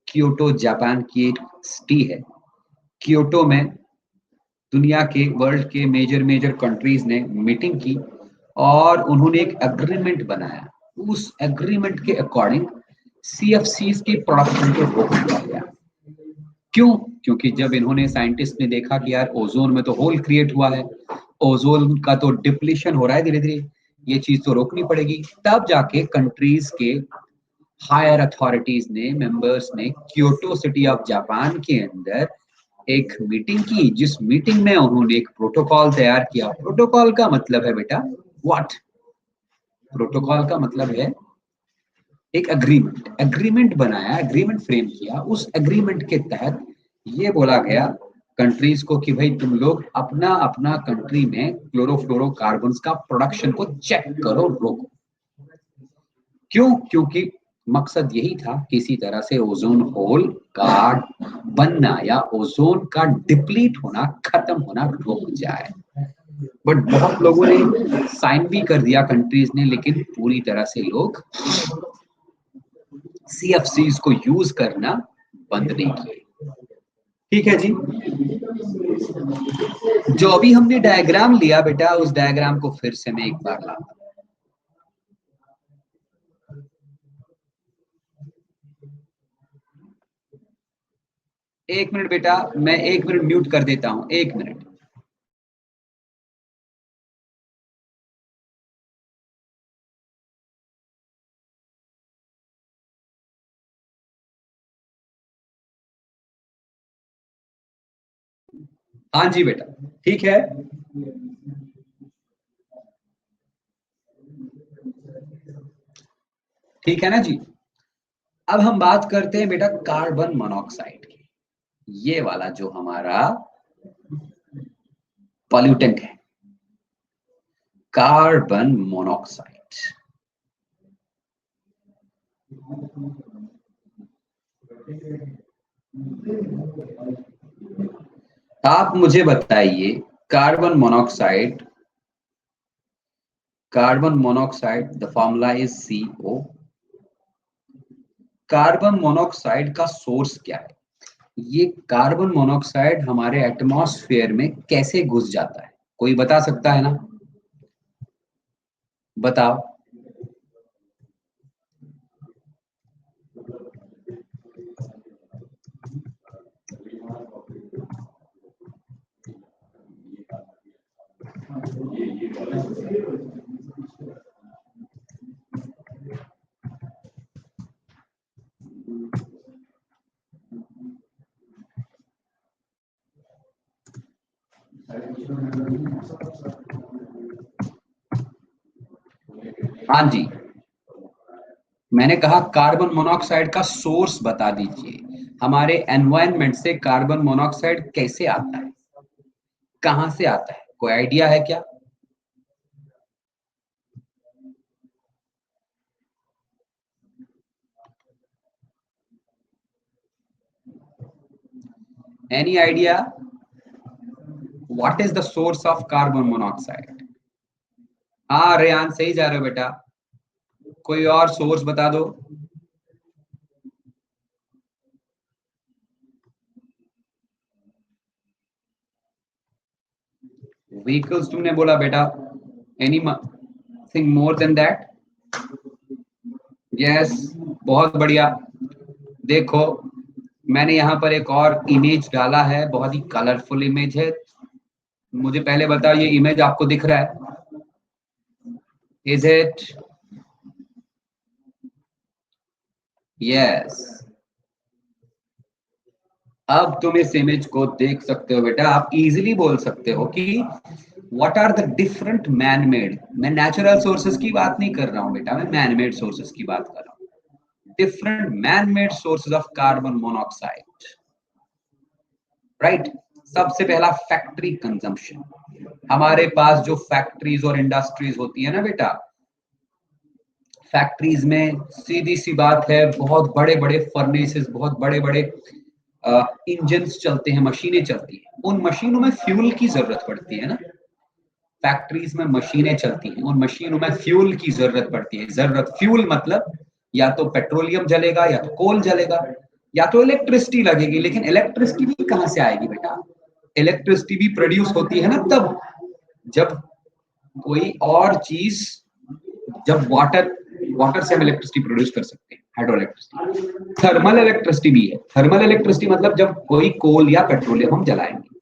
क्योटो जापान की एक सिटी है। क्योटो में दुनिया के, वर्ल्ड के मेजर कंट्रीज ने मीटिंग की और उन्होंने एक एग्रीमेंट बनाया। उस एग्रीमेंट के अकॉर्डिंग CFCs की प्रोडक्शन को रोक दिया गया। क्यों? क्योंकि जब इन्होंने, साइंटिस्ट ने देखा कि यार ओजोन में तो होल क्रिएट हुआ है, ओजोन का तो डिप्लीशन हो रहा है धीरे धीरे, ये चीज तो रोकनी पड़ेगी। तब जाके कंट्रीज के हायर अथॉरिटीज ने, मेंबर्स ने क्योटो सिटी ऑफ जापान के अंदर एक मीटिंग की, जिस मीटिंग में उन्होंने एक प्रोटोकॉल तैयार किया। प्रोटोकॉल का मतलब है बेटा व्हाट? प्रोटोकॉल का मतलब है एक एग्रीमेंट। एग्रीमेंट बनाया, एग्रीमेंट फ्रेम किया। उस एग्रीमेंट के तहत ये बोला गया कंट्रीज को कि भाई तुम लोग अपना अपना कंट्री में क्लोरोफ्लोरोकार्बन्स का प्रोडक्शन को चेक करो, रोको। क्यों? क्योंकि मकसद यही था किसी तरह से ओजोन होल का बनना या ओजोन का डिप्लीट होना, खत्म होना रुक जाए। बट बहुत लोगों ने साइन भी कर दिया कंट्रीज ने, लेकिन पूरी तरह से लोग CFCs को यूज करना बंद नहीं किए। ठीक है जी, जो अभी हमने डायग्राम लिया बेटा, उस डायग्राम को फिर से मैं एक बार लाता हूं। एक मिनट बेटा, मैं 1 मिनट म्यूट कर देता हूं, 1 मिनट। हाँ जी बेटा, ठीक है। ठीक है ना जी। अब हम बात करते हैं बेटा कार्बन मोनोऑक्साइड की। ये वाला जो हमारा पॉल्यूटेंट है, कार्बन मोनोऑक्साइड। आप मुझे बताइए, carbon monoxide, the formula is CO। Carbon monoxide का सोर्स क्या है? ये कार्बन मोनोऑक्साइड हमारे एटमॉस्फेयर में कैसे घुस जाता है? कोई बता सकता है ना? बताओ। हाँ जी, मैंने कहा कार्बन मोनोऑक्साइड का सोर्स बता दीजिए। हमारे एनवायरनमेंट से कार्बन मोनोऑक्साइड कैसे आता है, कहां से आता है? कोई आइडिया है क्या? Any idea? What is the source of carbon monoxide? हाँ रेयान, सही जा रहे हो बेटा। कोई और सोर्स बता दो। व्हीकल्स तुमने बोला बेटा। Any thing more than that? Yes, बहुत बढ़िया। देखो, मैंने यहाँ पर एक और इमेज डाला है, बहुत ही कलरफुल इमेज है। मुझे पहले बताओ, ये इमेज आपको दिख रहा है? Is it? यस। अब तुम इस इमेज को देख सकते हो बेटा, आप इजीली बोल सकते हो कि what are the different man made. मैं नेचुरल सोर्सेस की बात नहीं कर रहा हूं बेटा, मैं मैन मेड सोर्सेस की बात कर रहा हूं। Different man made sources of carbon monoxide, right. सबसे पहला फैक्ट्री कंजम्पशन। हमारे पास जो फैक्ट्रीज और इंडस्ट्रीज होती है ना बेटा, फैक्ट्रीज में सीधी सी बात है, बहुत बड़े बड़े फर्नेसेस, बहुत बड़े बड़े इंजन्स चलते हैं, मशीनें चलती हैं। उन मशीनों में फ्यूल की जरूरत पड़ती है ना। फैक्ट्रीज में मशीनें चलती हैं, उन मशीनों में फ्यूल की जरूरत पड़ती है। जरूरत, फ्यूल मतलब या तो पेट्रोलियम जलेगा, या तो कोल जलेगा, या तो इलेक्ट्रिसिटी लगेगी। लेकिन इलेक्ट्रिसिटी भी कहां से आएगी बेटा? इलेक्ट्रिसिटी भी प्रोड्यूस होती है ना तब जब कोई और चीज, जब वाटर, वाटर से हम इलेक्ट्रिसिटी प्रोड्यूस कर सकते हैं, हाइड्रो इलेक्ट्रिसिटी। थर्मल इलेक्ट्रिसिटी भी है। थर्मल इलेक्ट्रिसिटी मतलब जब कोई कोल या पेट्रोलियम हम जलाएंगे।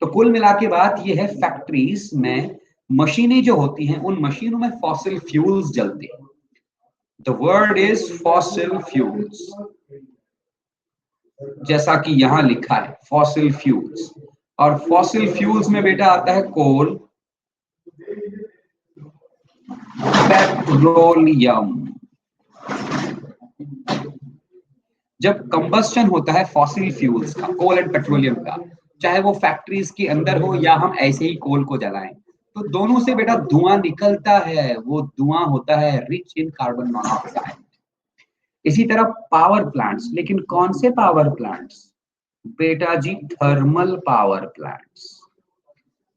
तो कुल मिला के बात यह है, फैक्ट्रीज में मशीनें जो होती हैं, उन मशीनों में फॉसिल फ्यूल्स जलते हैं। The word is fossil fuels, जैसा कि यहां लिखा है फॉसिल फ्यूल्स। और फॉसिल फ्यूल्स में बेटा आता है कोल, पेट्रोलियम। जब कंबस्शन होता है फॉसिल फ्यूल्स का, कोल एंड पेट्रोलियम का, चाहे वो फैक्ट्रीज के अंदर हो या हम ऐसे ही कोल को जलाएं, तो दोनों से बेटा धुआं निकलता है। वो धुआं होता है रिच इन कार्बन मोनोऑक्साइड। इसी तरह पावर प्लांट्स, लेकिन कौन से पावर प्लांट्स बेटा जी? Thermal power plants.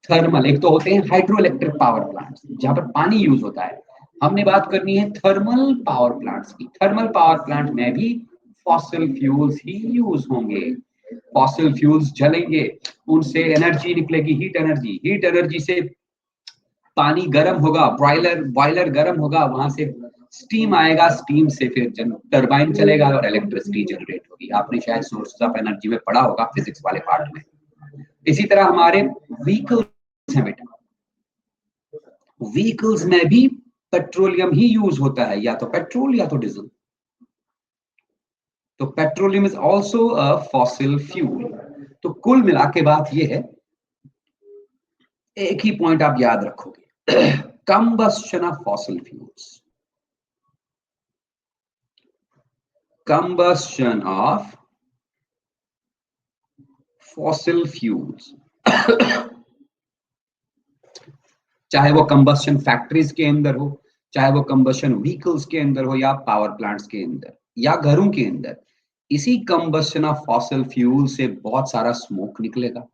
थर्मल, एक तो होते हैं हाइड्रो इलेक्ट्रिक पावर प्लांट्स जहां पर पानी यूज होता है, हमने बात करनी है थर्मल पावर प्लांट्स की। थर्मल पावर प्लांट में भी फॉसिल फ्यूल्स ही यूज होंगे। फॉसिल फ्यूल्स जलेंगे, उनसे एनर्जी निकलेगी, हीट एनर्जी से पानी गर्म होगा, बॉयलर बॉयलर गर्म होगा, वहां से स्टीम आएगा, स्टीम से फिर टरबाइन चलेगा और इलेक्ट्रिसिटी जनरेट होगी। आपने शायद सोर्सेस ऑफ एनर्जी में पढ़ा होगा फिजिक्स वाले पार्ट में। इसी तरह हमारे व्हीकल्स हैं बेटा, व्हीकल्स में भी पेट्रोलियम ही यूज होता है, या तो पेट्रोल या तो डीजल। तो petroleum is also a fossil fuel. तो कुल मिला के बात यह है, एक ही पॉइंट आप याद रखोगे, combustion of fossil fuels, combustion of fossil fuels, चाहे वो कंबस्शन फैक्ट्रीज के अंदर हो, चाहे वो कंबस्शन व्हीकल्स के अंदर हो, या पावर प्लांट्स के अंदर, या घरों के अंदर, इसी कंबस्शन ऑफ फॉसिल फ्यूल से बहुत सारा स्मोक निकलेगा।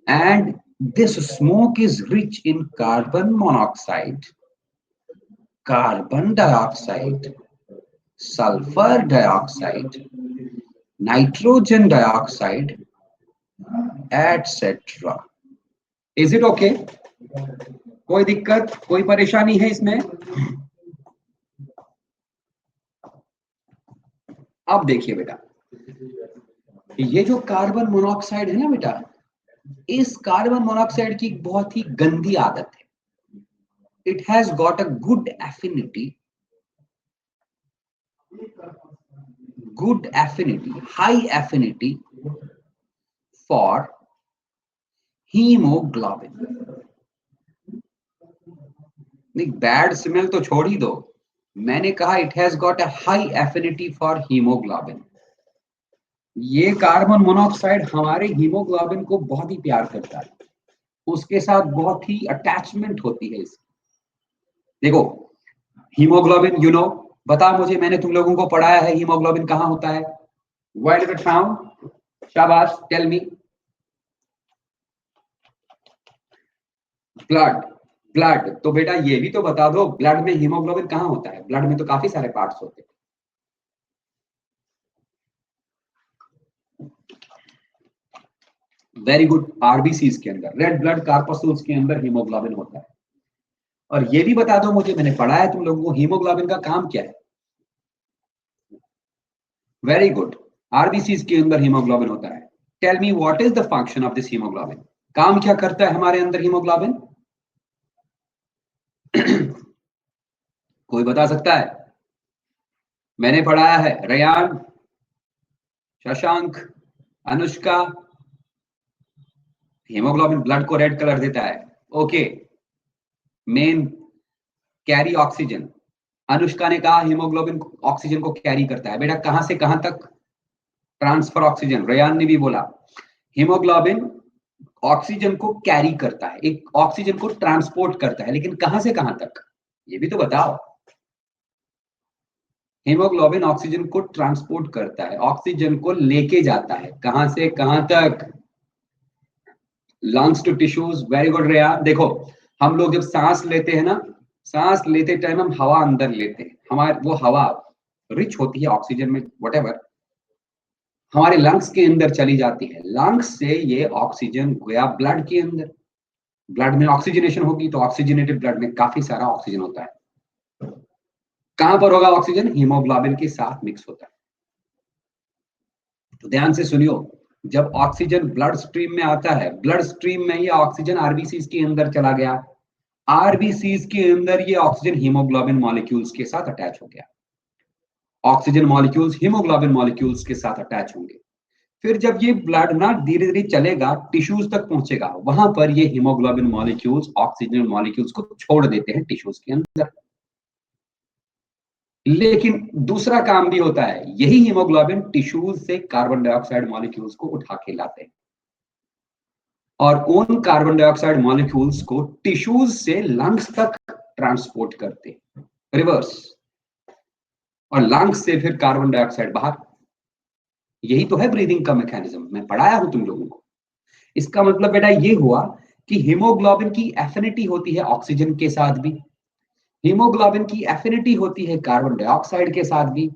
And this smoke is rich in carbon monoxide, carbon dioxide, sulphur dioxide, nitrogen dioxide, etcetera. Is it okay? कोई दिक्कत, कोई परेशानी है इसमें? अब देखिए बेटा, ये जो कार्बन मोनोऑक्साइड है ना बेटा, इस कार्बन मोनोऑक्साइड की बहुत ही गंदी आदत है। It has got a good affinity, high affinity for haemoglobin. नहीं, बैड स्मेल तो छोड़ ही दो, मैंने कहा it has got a high affinity for haemoglobin. ये कार्बन मोनोऑक्साइड हमारे हीमोग्लोबिन को बहुत ही प्यार करता है, उसके साथ बहुत ही अटैचमेंट होती है इसकी। देखो हीमोग्लोबिन, यू नो, बता मुझे, मैंने तुम लोगों को पढ़ाया है हीमोग्लोबिन कहाँ होता है? Where is it found? शाबाश, टेल मी। ब्लड, ब्लड तो बेटा ये भी तो बता दो, ब्लड में हीमोग्लोबिन कहाँ होता है? ब्लड में तो काफी सारे पार्ट्स होते हैं। वेरी गुड, आरबीसीज के अंदर, रेड ब्लड कॉर्पसूल्स के अंदर हीमोग्लोबिन होता है। और ये भी बता दो मुझे, मैंने पढ़ा है तुम लोगों को, हीमोग्लोबिन का काम क्या है? वेरी गुड, आरबीसीज के अंदर हीमोग्लोबिन होता है। Tell me what is the function of this haemoglobin? काम क्या करता है हमारे अंदर हीमोग्लोबिन? कोई बता सकता है? मैंने पढ़ाया है, रेयान, शशांक, अनुष्का, हीमोग्लोबिन ब्लड को रेड कलर देता है। Okay, main carry oxygen. Anushka ने कहा हीमोग्लोबिन ऑक्सीजन को कैरी करता है। बेटा कहां से कहां तक? Transfer oxygen. रेयान ने भी बोला हीमोग्लोबिन ऑक्सीजन को कैरी करता है, एक ऑक्सीजन को ट्रांसपोर्ट करता है, लेकिन कहां से कहां तक? ये भी तो बताओ। हीमोग्लोबिन ऑक्सीजन को ट्रांसपोर्ट करता है, ऑक्सीजन को लेके जाता है, कहां से कहां तक? Lungs to tissues. Very good Reya. देखो हम लोग जब सांस लेते हैं ना, सांस लेते टाइम हम हवा अंदर लेते हैं, हमारे वो हवा रिच होती है ऑक्सीजन में, व्हाटएवर, हमारे लंग्स के अंदर चली जाती है। लंग्स से ये ऑक्सीजन गया ब्लड के अंदर, ब्लड में ऑक्सीजनेशन होगी, तो ऑक्सीजनेटेड ब्लड में काफी सारा ऑक्सीजन होता है। कहां पर होगा ऑक्सीजन? हीमोग्लोबिन के साथ मिक्स होता है। तो ध्यान से सुनियो, जब ऑक्सीजन ब्लड स्ट्रीम में आता है, ब्लड स्ट्रीम में ये ऑक्सीजन आरबीसीज के अंदर चला गया, आरबीसीज के अंदर ये ऑक्सीजन हीमोग्लोबिन मॉलिक्यूल्स के साथ अटैच हो गया, ऑक्सीजन मॉलिक्यूल्स हीमोग्लोबिन मॉलिक्यूल्स के साथ अटैच होंगे। फिर जब ये ब्लड ना धीरे धीरे चलेगा, टिश्यूज तक पहुंचेगा, वहां पर ये हीमोग्लोबिन मॉलिक्यूल्स ऑक्सीजन मॉलिक्यूल्स को छोड़ देते हैं टिश्यूज के अंदर। लेकिन दूसरा काम भी होता है, यही हीमोग्लोबिन टिश्यूज से कार्बन डाइऑक्साइड मॉलिक्यूल्स को उठा के लाते हैं, और उन कार्बन डाइऑक्साइड मॉलिक्यूल्स को टिश्यूज से लंग्स तक ट्रांसपोर्ट करते हैं, रिवर्स, और लंग्स से फिर कार्बन डाइऑक्साइड बाहर। यही तो है ब्रीदिंग का मैकेनिज्म, मैं पढ़ाया हूं तुम लोगों को। इसका मतलब बेटा ये हुआ कि हीमोग्लोबिन की एफिनिटी होती है ऑक्सीजन के साथ भी, हीमोग्लोबिन की एफिनिटी होती है कार्बन डाइऑक्साइड के साथ भी,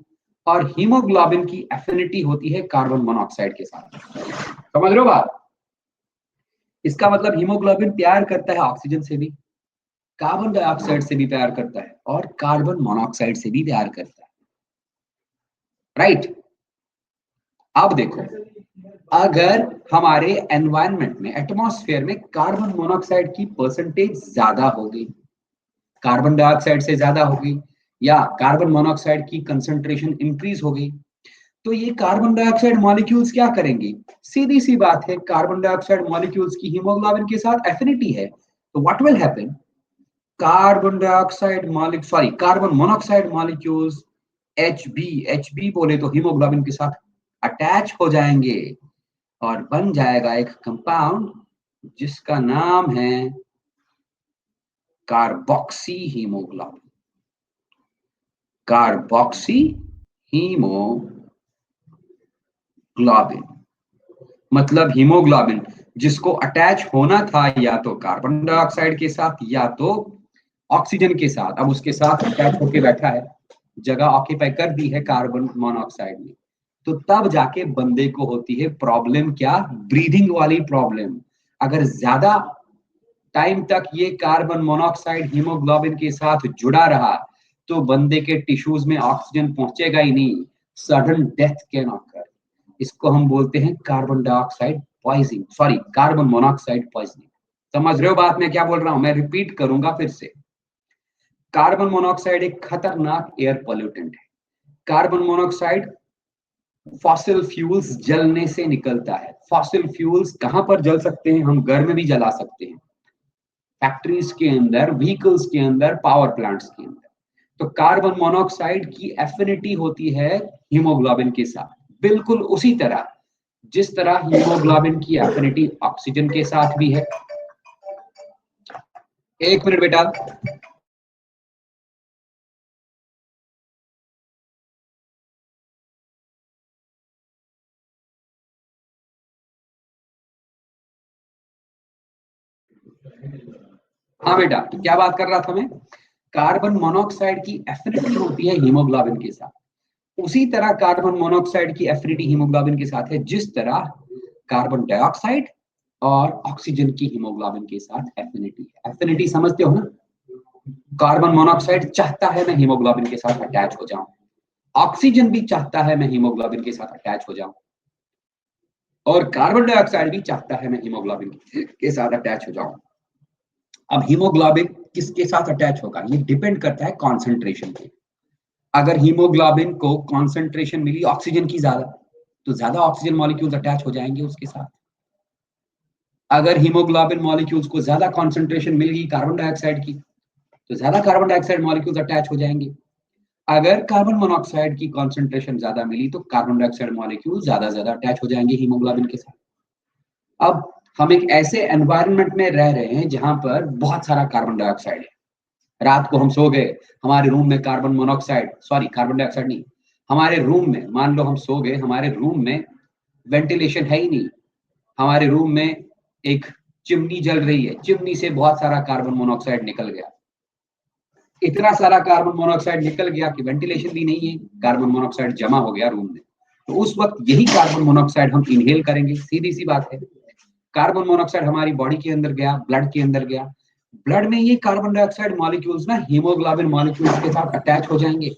और हीमोग्लोबिन की एफिनिटी होती है कार्बन मोनोऑक्साइड के साथ। समझ रहे हो बात? इसका मतलब हीमोग्लोबिन प्यार करता है ऑक्सीजन से भी, कार्बन डाइऑक्साइड से भी प्यार करता है, और कार्बन मोनोऑक्साइड से भी प्यार करता है। राइट? अब देखो, अगर हमारे एनवायरनमेंट में, एटमॉस्फेयर में कार्बन मोनोऑक्साइड की परसेंटेज ज्यादा होगी, कार्बन डाइऑक्साइड से ज्यादा होगी, या कार्बन मोनोऑक्साइड की कंसंट्रेशन इंक्रीज होगी, तो ये कार्बन डाइऑक्साइड मॉलिक्यूल्स क्या करेंगे? सीधी सी बात है, कार्बन डाइऑक्साइड मॉलिक्यूल्स की हीमोग्लोबिन के साथ एफिनिटी है, तो what will happen? Carbon monoxide molecules H B बोले तो हीमोग्लोबिन के साथ अटैच हो जाएंगे और बन जाएगा एक कंपाउंड जिसका नाम है कार्बोक्सी हीमोग्लोबिन। कार्बोक्सी हीमोग्लोबिन मतलब हीमोग्लोबिन जिसको अटैच होना था या तो कार्बन डाइऑक्साइड के साथ या तो ऑक्सीजन के साथ, अब उसके साथ अटैच होके बैठा है, जगह ऑक्यूपाई कर दी है कार्बन मोनोऑक्साइड ने, तो तब जाके बंदे को होती है प्रॉब्लम, क्या? ब्रीदिंग वाली प्रॉब्लम। अगर ज्यादा टाइम तक ये कार्बन मोनोऑक्साइड हीमोग्लोबिन के साथ जुड़ा रहा तो बंदे के टिश्यूज में ऑक्सीजन पहुंचेगा ही नहीं, सडन डेथ कैन ऑकर। इसको हम बोलते हैं carbon dioxide poisoning, sorry carbon monoxide poisoning. समझ रहे हो बात मैं क्या बोल रहा हूं? मैं रिपीट करूंगा फिर से। कार्बन मोनोऑक्साइड एक खतरनाक एयर पोल्यूटेंट है। कार्बन मोनोऑक्साइड फॉसिल फ्यूल्स जलने से निकलता है। फॉसिल फ्यूल्स कहां पर जल सकते हैं? हम घर में भी जला सकते हैं, फैक्ट्रीज के अंदर, व्हीकल्स के अंदर, पावर प्लांट्स के अंदर। तो कार्बन मोनोऑक्साइड की एफिनिटी होती है हीमोग्लोबिन के साथ, बिल्कुल उसी तरह जिस तरह हीमोग्लोबिन की एफिनिटी ऑक्सीजन के साथ भी है। एक मिनट बेटा। हाँ बेटा, तो क्या बात कर रहा था मैं? कार्बन मोनोऑक्साइड की एफिनिटी होती है हीमोग्लोबिन के साथ, उसी तरह कार्बन मोनोऑक्साइड की एफिनिटी हीमोग्लोबिन के साथ है जिस तरह कार्बन डाइऑक्साइड और ऑक्सीजन की हीमोग्लोबिन के साथ एफिनिटी है। एफिनिटी समझते हो ना? कार्बन मोनोऑक्साइड चाहता है मैं हीमोग्लोबिन के साथ अटैच हो जाऊं, ऑक्सीजन भी चाहता है मैं हीमोग्लोबिन के साथ अटैच हो जाऊं, और कार्बन डाइऑक्साइड भी चाहता है मैं हीमोग्लोबिन के साथ अटैच हो जाऊं। अब हीमोग्लोबिन किसके साथ अटैच होगा? ये डिपेंड करता है कॉन्सेंट्रेशन पे। अगर हीमोग्लोबिन को कॉन्सेंट्रेशन मिली ऑक्सीजन की ज्यादा, तो ज्यादा ऑक्सीजन मॉलिक्यूल्स अटैच हो जाएंगे उसके साथ। अगर हीमोग्लोबिन मॉलिक्यूल्स को ज्यादा कॉन्सेंट्रेशन मिल गई कार्बन डाइऑक्साइड की, तो ज्यादा कार्बन डाइऑक्साइड मॉलिक्यूल्स अटैच हो जाएंगे। अगर कार्बन मोनोऑक्साइड की कॉन्सेंट्रेशन ज्यादा मिली तो कार्बन डाइऑक्साइड मॉलिक्यूल ज्यादा ज्यादा अटैच हो जाएंगे हीमोग्लोबिन के साथ। अब हम एक ऐसे एनवायरनमेंट में रह रहे हैं जहां पर बहुत सारा कार्बन डाइऑक्साइड है। रात को हम सो गए, हमारे रूम में carbon monoxide, sorry carbon dioxide नहीं, हमारे रूम में, मान लो हम सो गए, हमारे रूम में वेंटिलेशन है ही नहीं, हमारे रूम में एक चिमनी जल रही है, चिमनी से बहुत सारा कार्बन मोनोऑक्साइड निकल गया। इतना सारा कार्बन मोनोऑक्साइड निकल गया कि वेंटिलेशन भी नहीं है, कार्बन मोनोऑक्साइड जमा हो गया रूम में। तो उस वक्त यही कार्बन मोनोऑक्साइड हम इनहेल करेंगे, सीधी सी बात है। कार्बन मोनोऑक्साइड हमारी बॉडी के अंदर गया, ब्लड के अंदर गया, ब्लड में ये कार्बन डाइऑक्साइड मॉलिक्यूल्स ना हीमोग्लोबिन मॉलिक्यूल्स के साथ अटैच हो जाएंगे।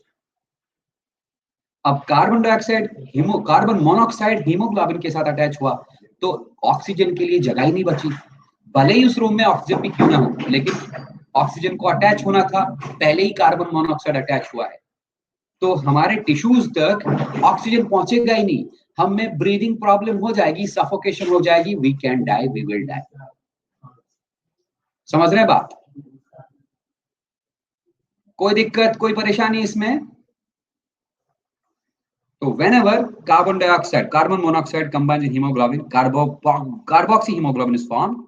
अब कार्बन मोनोऑक्साइड हीमोग्लोबिन के साथ अटैच हुआ तो ऑक्सीजन के लिए जगह ही नहीं बची। भले ही उस रूम में ऑक्सीजन भी क्यों ना हो, लेकिन ऑक्सीजन को अटैच होना था, पहले ही कार्बन मोनोऑक्साइड अटैच हुआ है, तो हमारे टिश्यूज तक ऑक्सीजन पहुंचेगा ही नहीं, हम में ब्रीदिंग प्रॉब्लम हो जाएगी, सफोकेशन हो जाएगी, we can die, we will die. समझ रहे हैं बात? कोई दिक्कत, कोई परेशानी इसमें? तो whenever carbon dioxide, carbon monoxide combines in hemoglobin, carboxy hemoglobin is formed,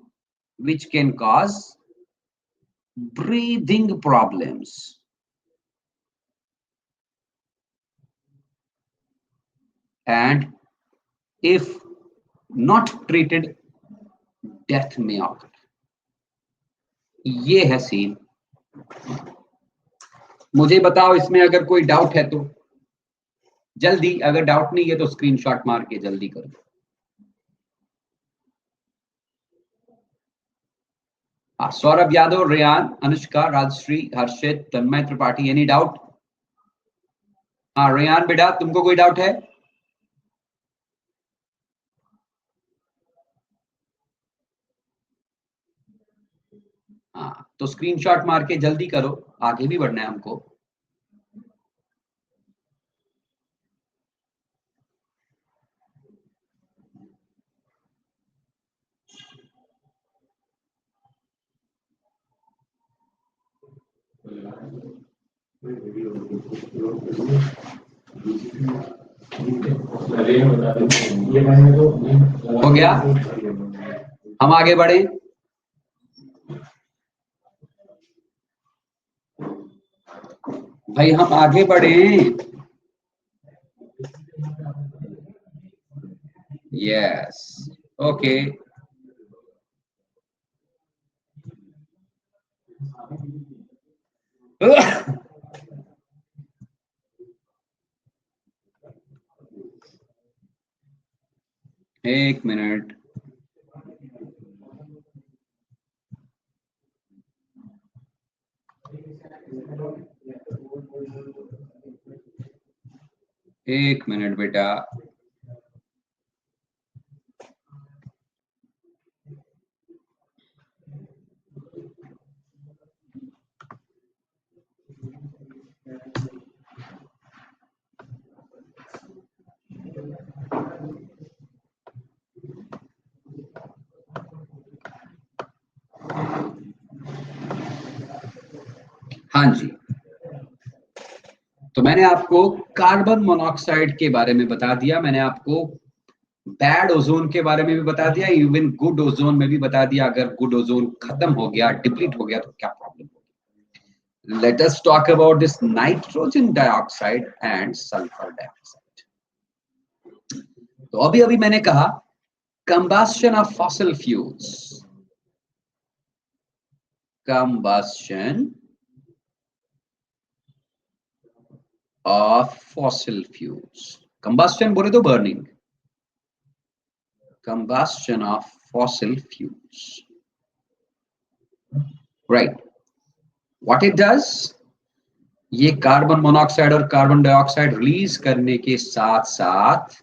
which can cause breathing problems. And if not treated death में ऑकर। ये है सीन। मुझे बताओ इसमें अगर कोई डाउट है तो जल्दी, अगर डाउट नहीं है तो स्क्रीनशॉट मार के जल्दी करो। सौरभ यादव, रेयान, अनुष्का, राजश्री, हर्षित, तन्मय त्रिपाठी, एनी डाउट? हाँ रेयान बेटा, तुमको कोई डाउट है? हाँ तो स्क्रीनशॉट मार के जल्दी करो, आगे भी बढ़ना है हमको। हो गया, हम आगे बढ़े। भाई हम आगे बढ़े। Yes, okay. एक मिनट। एक मिनट बेटा। हाँ जी, तो मैंने आपको कार्बन मोनोऑक्साइड के बारे में बता दिया, मैंने आपको बैड ओजोन के बारे में भी बता दिया, इवन गुड ओजोन में भी बता दिया। अगर गुड ओजोन खत्म हो गया, डिप्लीट हो गया तो क्या प्रॉब्लम होगी। Let us talk about this nitrogen dioxide and sulphur dioxide. तो अभी अभी मैंने कहा combustion of fossil fuels, combustion of fossil fuels. Combustion बोले तो burning, combustion of fossil fuels, right? What it does, ये कार्बन मोनोऑक्साइड और कार्बन डाइऑक्साइड रिलीज करने के साथ साथ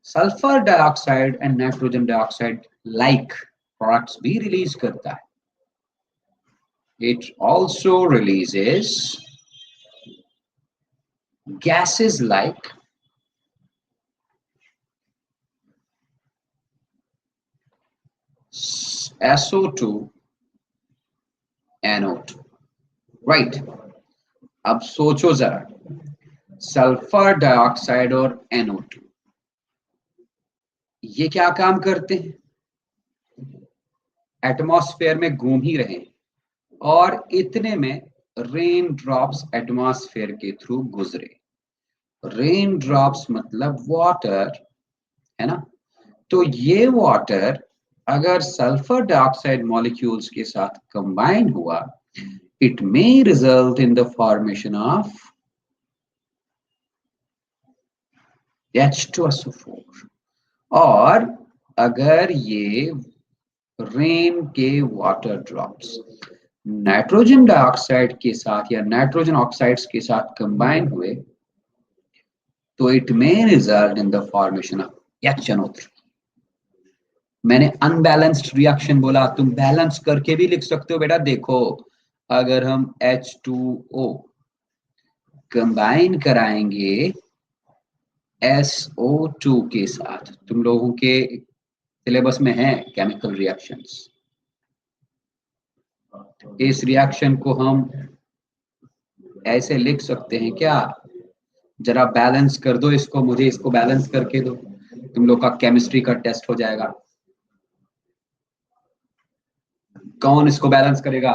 sulphur dioxide and nitrogen dioxide like products भी रिलीज करता है। It also releases gases like SO2, NO2, right? अब सोचो जरा, सल्फर डाइऑक्साइड और NO2 ये क्या काम करते हैं? एटमॉस्फेयर में घूम ही रहे और इतने में रेन ड्रॉप्स एटमॉस्फेयर के थ्रू गुजरे। रेन ड्रॉप्स मतलब वाटर, है ना? तो ये वाटर अगर सल्फर डाइऑक्साइड मॉलिक्यूल्स के साथ कंबाइन हुआ, it may result in the formation of H2SO4। और अगर ये रेन के वाटर ड्रॉप्स नाइट्रोजन डाइऑक्साइड के साथ या नाइट्रोजन ऑक्साइड्स के साथ कंबाइन हुए, तो it may result in the formation of HNO3। मैंने अनबैलेंस्ड रिएक्शन बोला, तुम बैलेंस करके भी लिख सकते हो बेटा। देखो, अगर हम H2O कंबाइन कराएंगे SO2 के साथ, तुम लोगों के सिलेबस में है केमिकल रिएक्शंस, इस रिएक्शन को हम ऐसे लिख सकते हैं क्या? जरा बैलेंस कर दो इसको, मुझे इसको बैलेंस करके दो, तुम लोग का केमिस्ट्री का टेस्ट हो जाएगा। कौन इसको बैलेंस करेगा?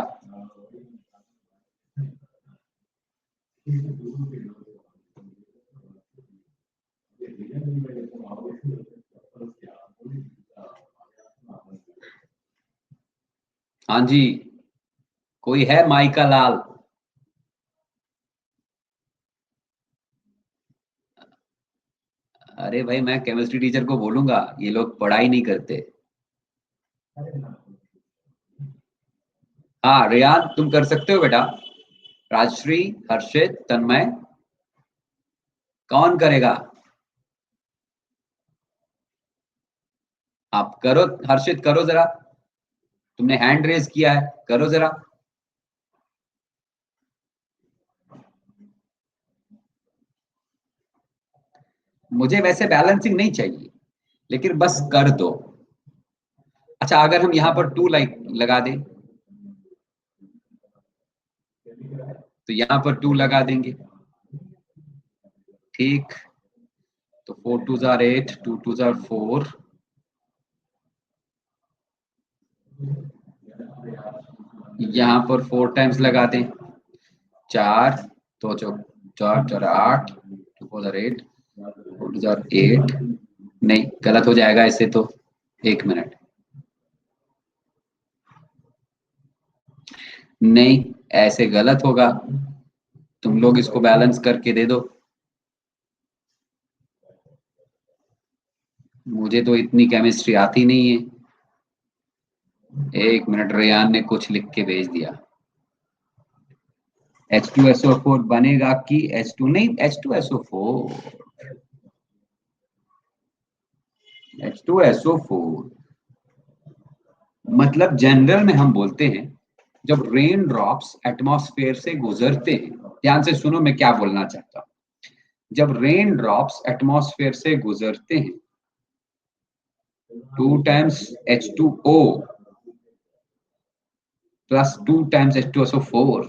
हाँ जी, कोई है माइका लाल? अरे भाई, मैं केमिस्ट्री टीचर को बोलूंगा, ये लोग पढ़ाई नहीं करते। हाँ रियान, तुम कर सकते हो बेटा। राजश्री, हर्षित, तन्मय, कौन करेगा? आप करो, हर्षित करो जरा, तुमने हैंड रेज किया है, करो जरा। मुझे वैसे बैलेंसिंग नहीं चाहिए, लेकिन बस कर दो। अच्छा, अगर हम यहाँ पर 2 लाइक लगा दें, तो यहाँ पर 2 लगा देंगे, ठीक। तो 4 2 जार 8, 2 2 जार 4, यहाँ पर 4 टाइम्स लगा दें, 4 तो 4 4 8, 2 4 जार 8, 4 2 जार 8। नहीं, गलत हो जाएगा इससे तो। 1 मिनट, नहीं, ऐसे गलत होगा। तुम लोग इसको बैलेंस करके दे दो। मुझे तो इतनी केमिस्ट्री आती नहीं है। 1 मिनट, रेयान ने कुछ लिख के भेज दिया। H2SO4 बनेगा कि H2? नहीं, H2SO4, H2SO4 मतलब जनरल में हम बोलते हैं, जब रेन ड्रॉप्स एटमॉस्फेयर से गुजरते हैं, ध्यान से सुनो मैं क्या बोलना चाहता हूं। जब रेन ड्रॉप्स एटमॉस्फेयर से गुजरते हैं, 2 times H2O plus 2 times H2SO4।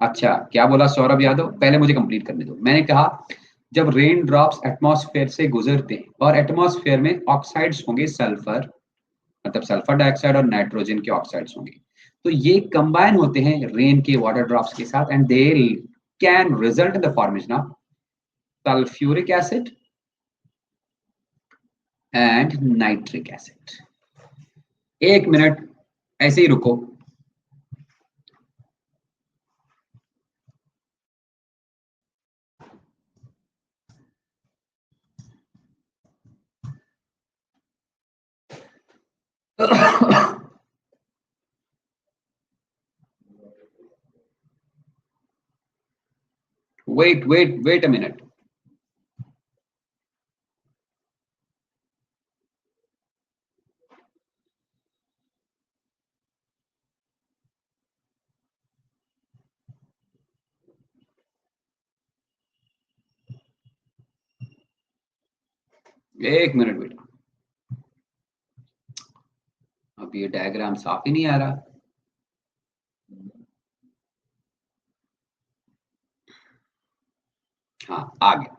अच्छा, क्या बोला सौरभ यादव? पहले मुझे कंप्लीट करने दो। मैंने कहा जब रेन ड्रॉप्स एटमॉस्फेयर से गुजरते हैं और एटमॉस्फेयर में ऑक्साइड्स होंगे, सल्फर, मतलब सल्फर डाइऑक्साइड और नाइट्रोजन के ऑक्साइड्स होंगे, तो ये कंबाइन होते हैं रेन के वाटर ड्रॉप्स के साथ, and they can result in the formation of sulphuric acid and nitric acid. 1 minute, ऐसे ही रुको। Wait a minute. एक मिनट बेटा, अब ये डायग्राम साफ ही नहीं आ रहा। हाँ, आ गया।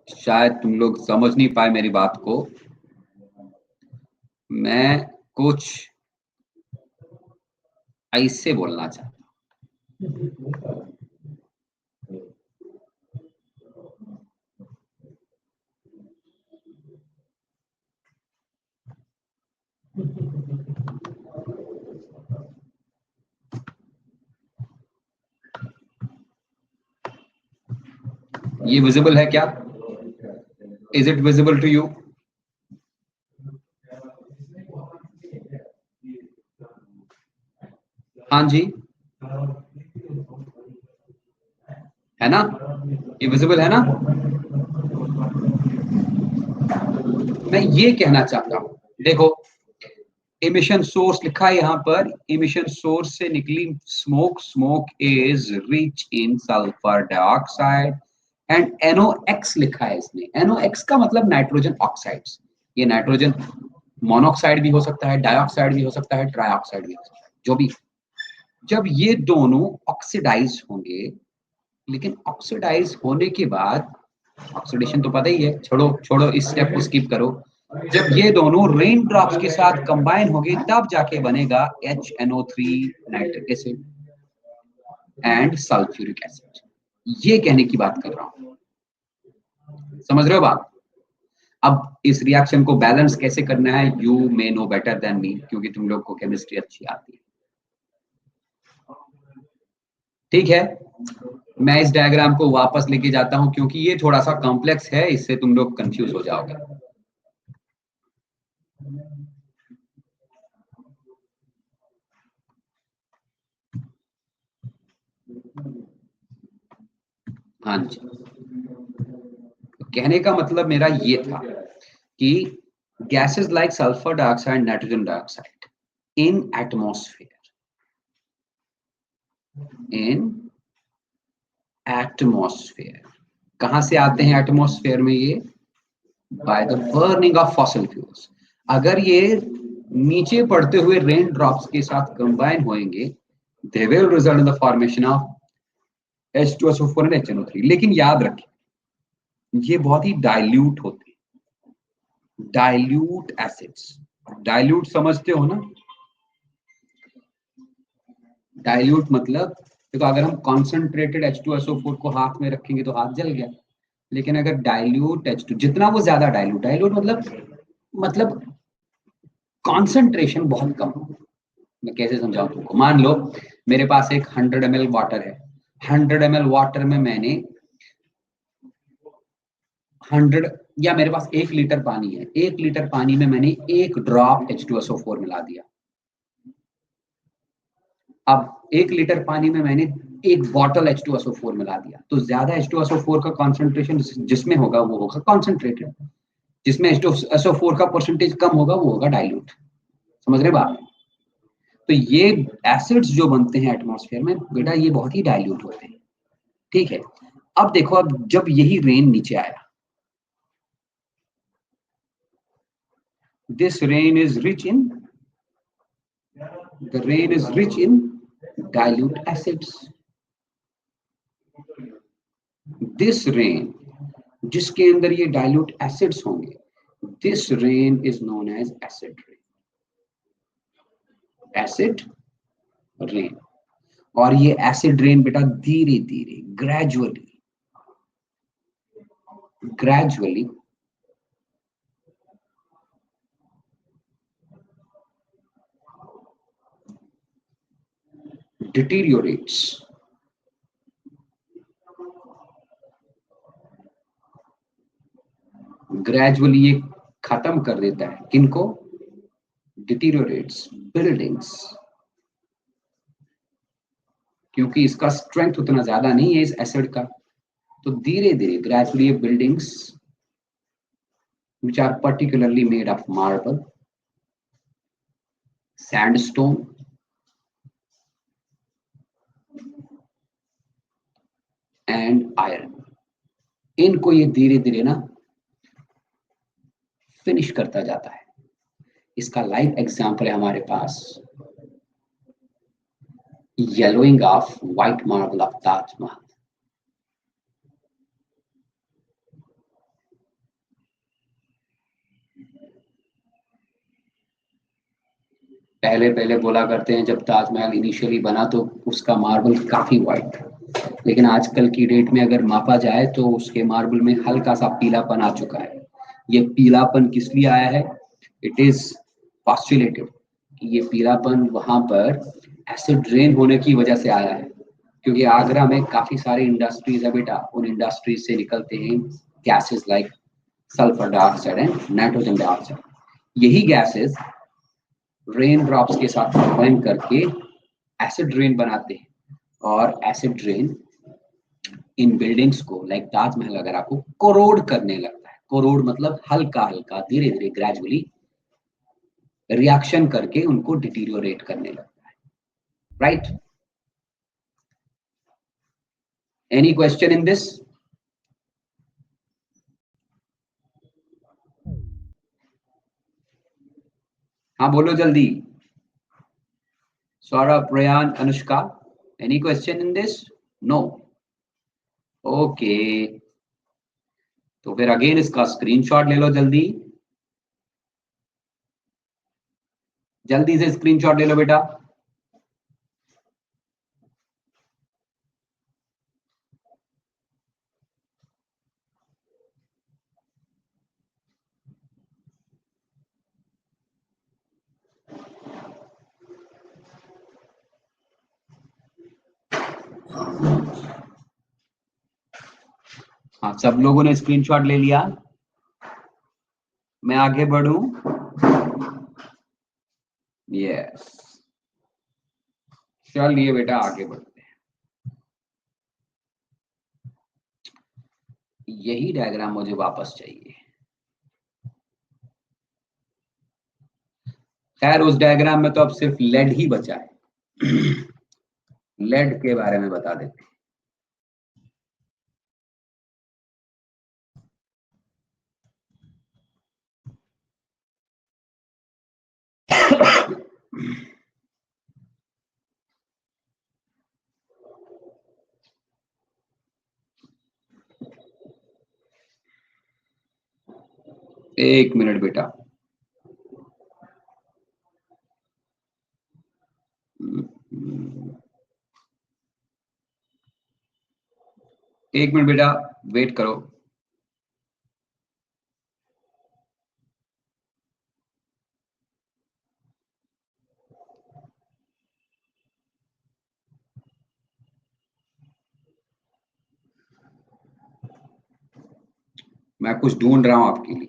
शायद तुम लोग समझ नहीं पाए मेरी बात को। मैं कुछ ऐसे बोलना चाहता हूं। ये विजिबल है क्या? Is it visible to you? हाँ जी, है ना? ये विजिबल है ना? मैं ये कहना चाहता हूं, देखो, इमिशन सोर्स लिखा है यहाँ पर, इमिशन सोर्स से निकली smoke, smoke is rich in sulphur dioxide and NOx लिखा है इसमें। NOx का मतलब नाइट्रोजन ऑक्साइड्स। ये नाइट्रोजन मोनोऑक्साइड भी हो सकता है, डाइऑक्साइड भी हो सकता है, ट्राइऑक्साइड भी हो सकता है, जो भी। जब ये दोनों ऑक्सीडाइज होंगे, लेकिन ऑक्सीडाइज होने के बाद, ऑक्सीडेशन तो पता ही है, छोड़ो छोड़ो, इस स्टेप को स्किप करो। जब ये दोनों रेन ड्रॉप्स के साथ कंबाइन होंगे, तब जाके बनेगा HNO3 nitric acid and sulphuric acid. ये कहने की बात कर रहा हूं। समझ रहे हो बात? अब इस रिएक्शन को बैलेंस कैसे करना है, you may know better than me, क्योंकि तुम लोग को केमिस्ट्री अच्छी आती है। ठीक है, मैं इस डायग्राम को वापस लेके जाता हूं क्योंकि ये थोड़ा सा कॉम्प्लेक्स है, इससे तुम लोग कंफ्यूज हो जाओगे। हाँ जी, कहने का मतलब मेरा ये था कि gases like sulphur dioxide, nitrogen dioxide in atmosphere कहां से आते हैं एटमॉस्फेयर में? ये by the burning of fossil fuels. अगर ये नीचे पड़ते हुए रेन ड्रॉप्स के साथ कंबाइन होंगे, they will result in the formation of H2SO4 and HNO3। लेकिन याद रखें, ये बहुत ही डाइल्यूट होते हैं, डाइल्यूट एसिड्स। डाइल्यूट समझते हो ना? डाइल्यूट मतलब देखो, अगर हम कॉन्सेंट्रेटेड H2SO4 को हाथ में रखेंगे तो हाथ जल गया, लेकिन अगर डाइल्यूट H2, जितना वो ज्यादा डाइल्यूट, डाइल्यूट मतलब कॉन्सेंट्रेशन बहुत कम हो। मैं कैसे समझाऊं तुमको? मान लो मेरे पास एक 100 ml वाटर है, 100 ml वाटर में मैंने 100, या मेरे पास 1 लीटर पानी है, 1 लीटर पानी में मैंने 1 ड्रॉप H2SO4 मिला दिया। अब 1 लीटर पानी में मैंने 1 बॉटल H2SO4 मिला दिया, तो ज्यादा H2SO4 का कॉन्सेंट्रेशन जिसमें होगा वो होगा कॉन्सेंट्रेटेड, जिसमें H2SO4 का परसेंटेज कम होगा वो होगा डाइल्यूट। समझ रहे बात? तो ये एसिड्स जो बनते हैं एटमॉस्फेयर में बेटा, ये बहुत ही डाइल्यूट होते हैं। ठीक है, अब देखो, अब जब यही रेन नीचे आया, this rain is rich in the rain is rich in dilute acids. This rain, जिसके अंदर ये डाइल्यूट एसिड्स होंगे, this rain is known as acid rain. Acid rain. और ये एसिड रेन बेटा धीरे धीरे ग्रेजुअली डिटीरियोरेट्स, ग्रेजुअली ये खत्म कर देता है किनको? डिटीरियोरेट्स बिल्डिंग्स, क्योंकि इसका स्ट्रेंथ उतना ज्यादा नहीं है इस एसिड का, तो धीरे धीरे gradually buildings which are particularly made of marble, sandstone, and iron, इनको ये धीरे धीरे ना फिनिश करता जाता है। इसका लाइव एग्जांपल है हमारे पास, yellowing of white marble of Taj Mahal. पहले पहले बोला करते हैं जब ताजमहल इनिशियली बना तो उसका मार्बल काफी व्हाइट था, लेकिन आजकल की डेट में अगर मापा जाए तो उसके मार्बल में हल्का सा पीलापन आ चुका है। ये पीलापन किस लिए आया है? इट इज पॉस्टुलेटेड कि ये पीलापन वहां पर एसिड रेन होने की वजह से आया है, क्योंकि आगरा में काफी सारी इंडस्ट्रीज है बेटा, उन इंडस्ट्रीज से निकलते हैं gases like sulphur dioxide and nitrogen dioxide. यही गैसेस रेन ड्रॉप्स के साथ कंबाइन करके एसिड रेन बनाते हैं, और एसिड रेन इन बिल्डिंग्स को लाइक ताजमहल वगैरह को कोरोड करने लगता है। कोरोड मतलब हल्का हल्का धीरे धीरे ग्रेजुअली रिएक्शन करके उनको डिटीरियोरेट करने लगता है। Right? Any question in this? हाँ बोलो जल्दी। Saurabh, Prayan, Anushka, any question in this? No? Okay, तो फिर अगेन इसका स्क्रीनशॉट ले लो जल्दी, जल्दी से स्क्रीनशॉट ले लो बेटा। हाँ, सब लोगों ने स्क्रीनशॉट ले लिया? मैं आगे बढ़ूं? यस, चलिए बेटा आगे बढ़ते हैं। यही डायग्राम मुझे वापस चाहिए। खैर उस डायग्राम में तो अब सिर्फ लेड ही बचा है। लेड के बारे में बता देते हैं। एक मिनट बेटा। एक मिनट बेटा, वेट करो। मैं कुछ ढूंढ रहा हूं आपके लिए।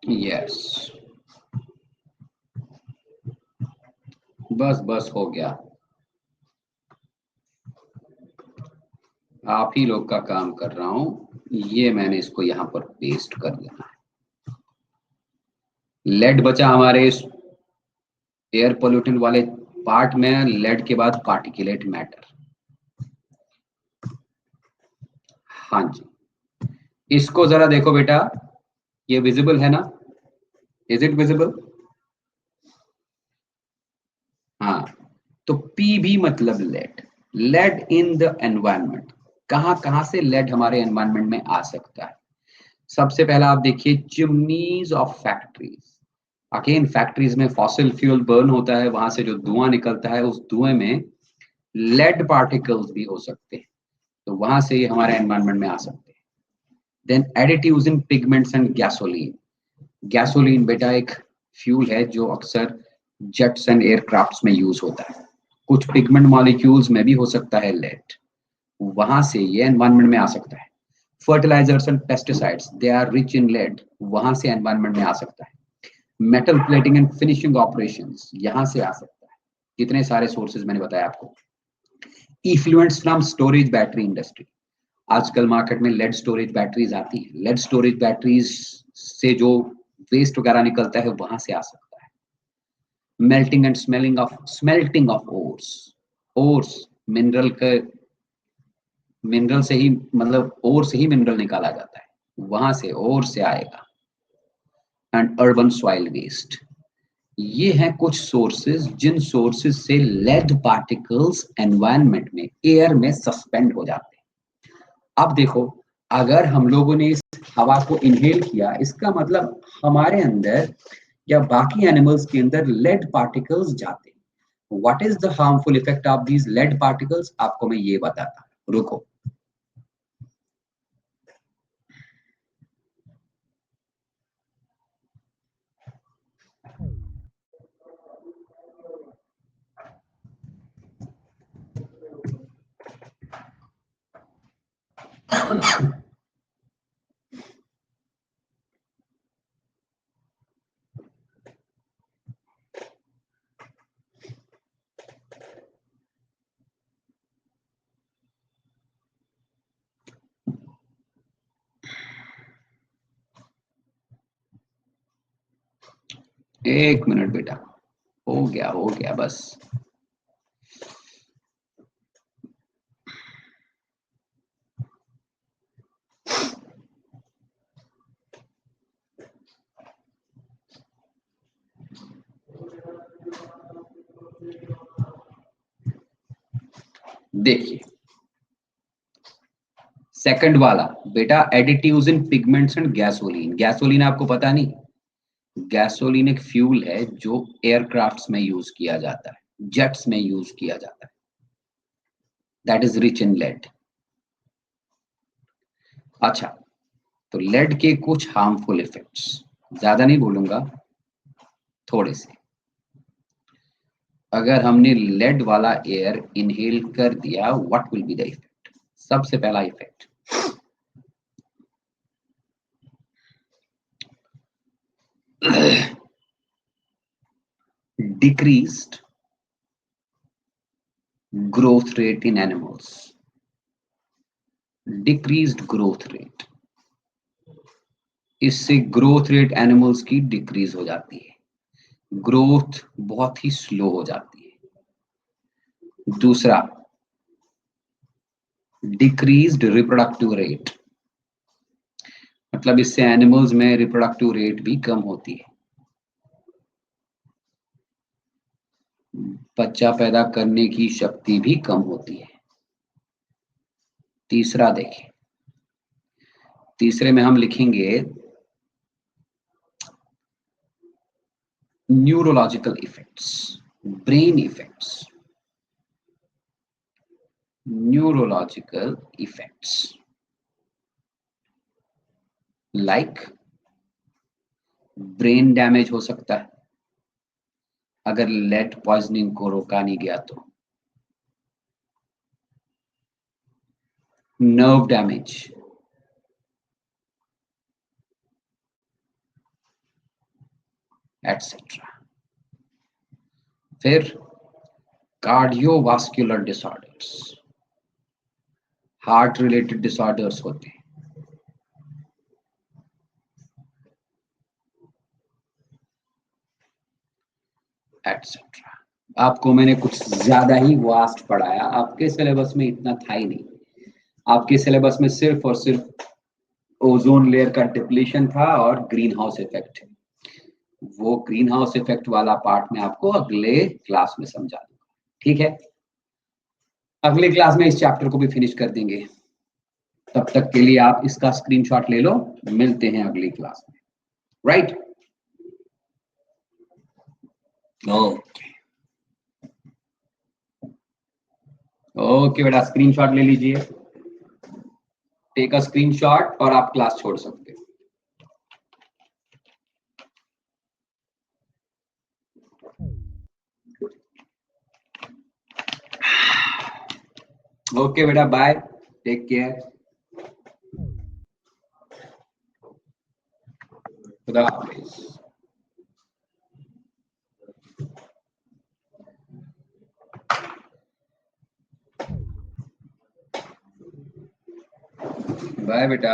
यस, बस बस हो गया। आप ही लोग का काम कर रहा हूं। ये मैंने इसको यहां पर पेस्ट कर देना है। लेड बचा हमारे इस एयर पोल्यूटेंट वाले पार्ट में। लेड के बाद पार्टिकुलेट मैटर। हाँ जी, इसको जरा देखो बेटा, ये विजिबल है ना? Is it visible? हाँ, तो पी भी मतलब lead. Lead in the environment. कहां कहां से लेड हमारे एनवायरनमेंट में आ सकता है? सबसे पहला आप देखिए, chimneys of factories. Again factories में फॉसिल फ्यूल बर्न होता है, वहां से जो धुआं निकलता है उस धुएं में लेड पार्टिकल्स भी हो सकते हैं, तो वहां से ये हमारे एनवायरनमेंट में आ सकते हैं। Then additives in pigments and gasoline. Gasoline बेटा एक फ्यूल है जो अक्सर जेट्स एंड एयरक्राफ्ट्स में यूज होता है। कुछ पिगमेंट मॉलिक्यूल्स में भी हो सकता है लेड, वहां से ये एनवायरनमेंट में आ सकता है। Fertilisers and pesticides, they are rich in lead, वहां से एनवायरनमेंट में आ सकता है। Metal plating and finishing operations, यहां से आ सकता है। कितने सारे सोर्सेज मैंने बताया आपको। इफ्लुएंस फ्रॉम स्टोरेज बैटरी इंडस्ट्री। आजकल मार्केट में लेड स्टोरेज बैटरीज आती है। लेड स्टोरेज बैटरीज से जो वेस्ट वगैरह निकलता है वहां से आ सकता है। Melting and smelting of ores. Ores mineral के, मिनरल से ही मतलब ओर से ही मिनरल निकाला जाता है, वहां से ओर से आएगा। एंड अर्बन सॉइल वेस्ट, ये हैं कुछ सोर्सेज जिन सोर्सेज से लेड पार्टिकल्स एनवायरनमेंट में, एयर में सस्पेंड हो जाते हैं। अब देखो, अगर हम लोगों ने इस हवा को इनहेल किया, इसका मतलब हमारे अंदर या बाकी एनिमल्स के अंदर लेड पार्टिकल्स जाते हैं। What is the harmful effect of these lead particles, आपको मैं ये बताता हूं, रुको। एक मिनट बेटा, हो गया बस। देखिए सेकंड वाला बेटा, additives in pigments and gasoline. Gasoline आपको पता नहीं, गैसोलीन एक फ्यूल है जो एयरक्राफ्ट्स में यूज किया जाता है, जेट्स में यूज किया जाता है, that is rich in lead. अच्छा, तो लेड के कुछ हार्मफुल इफेक्ट्स, ज्यादा नहीं बोलूंगा, थोड़े से। अगर हमने लेड वाला एयर इनहेल कर दिया, what will be the effect? सबसे पहला effect, decreased growth rate in animals, decreased growth rate, इससे ग्रोथ रेट एनिमल्स की डिक्रीज हो जाती है, ग्रोथ बहुत ही स्लो हो जाती है। दूसरा, डिक्रीज्ड रिप्रोडक्टिव रेट, मतलब इससे एनिमल्स में रिप्रोडक्टिव रेट भी कम होती है, बच्चा पैदा करने की शक्ति भी कम होती है। तीसरा देखिए, तीसरे में हम लिखेंगे neurological effects, brain effects, neurological effects like brain damage हो सकता है अगर लेड पॉइजनिंग को रोका नहीं गया तो, नर्व डैमेज, एटसेट्रा। फिर cardiovascular disorders, heart related disorders होते हैं, एटसेट्रा। आपको मैंने कुछ ज्यादा ही वास्ट पढ़ाया, आपके सिलेबस में इतना था ही नहीं। आपके सिलेबस में सिर्फ और सिर्फ ओजोन लेयर का डिप्लीशन था और ग्रीन हाउस इफेक्ट। वो ग्रीन हाउस इफेक्ट वाला पार्ट में आपको अगले क्लास में समझा दूंगा, ठीक है? अगले क्लास में इस चैप्टर को भी फिनिश कर देंगे। तब तक के लिए आप इसका स्क्रीनशॉट ले लो, मिलते हैं अगली क्लास में, राइट? ओके ओके बेटा, स्क्रीनशॉट ले लीजिए, टेक अ स्क्रीनशॉट और आप क्लास छोड़ सकते हो। ओके बेटा, बाय, टेक केयर, खुदा हाफिज। बाय बेटा।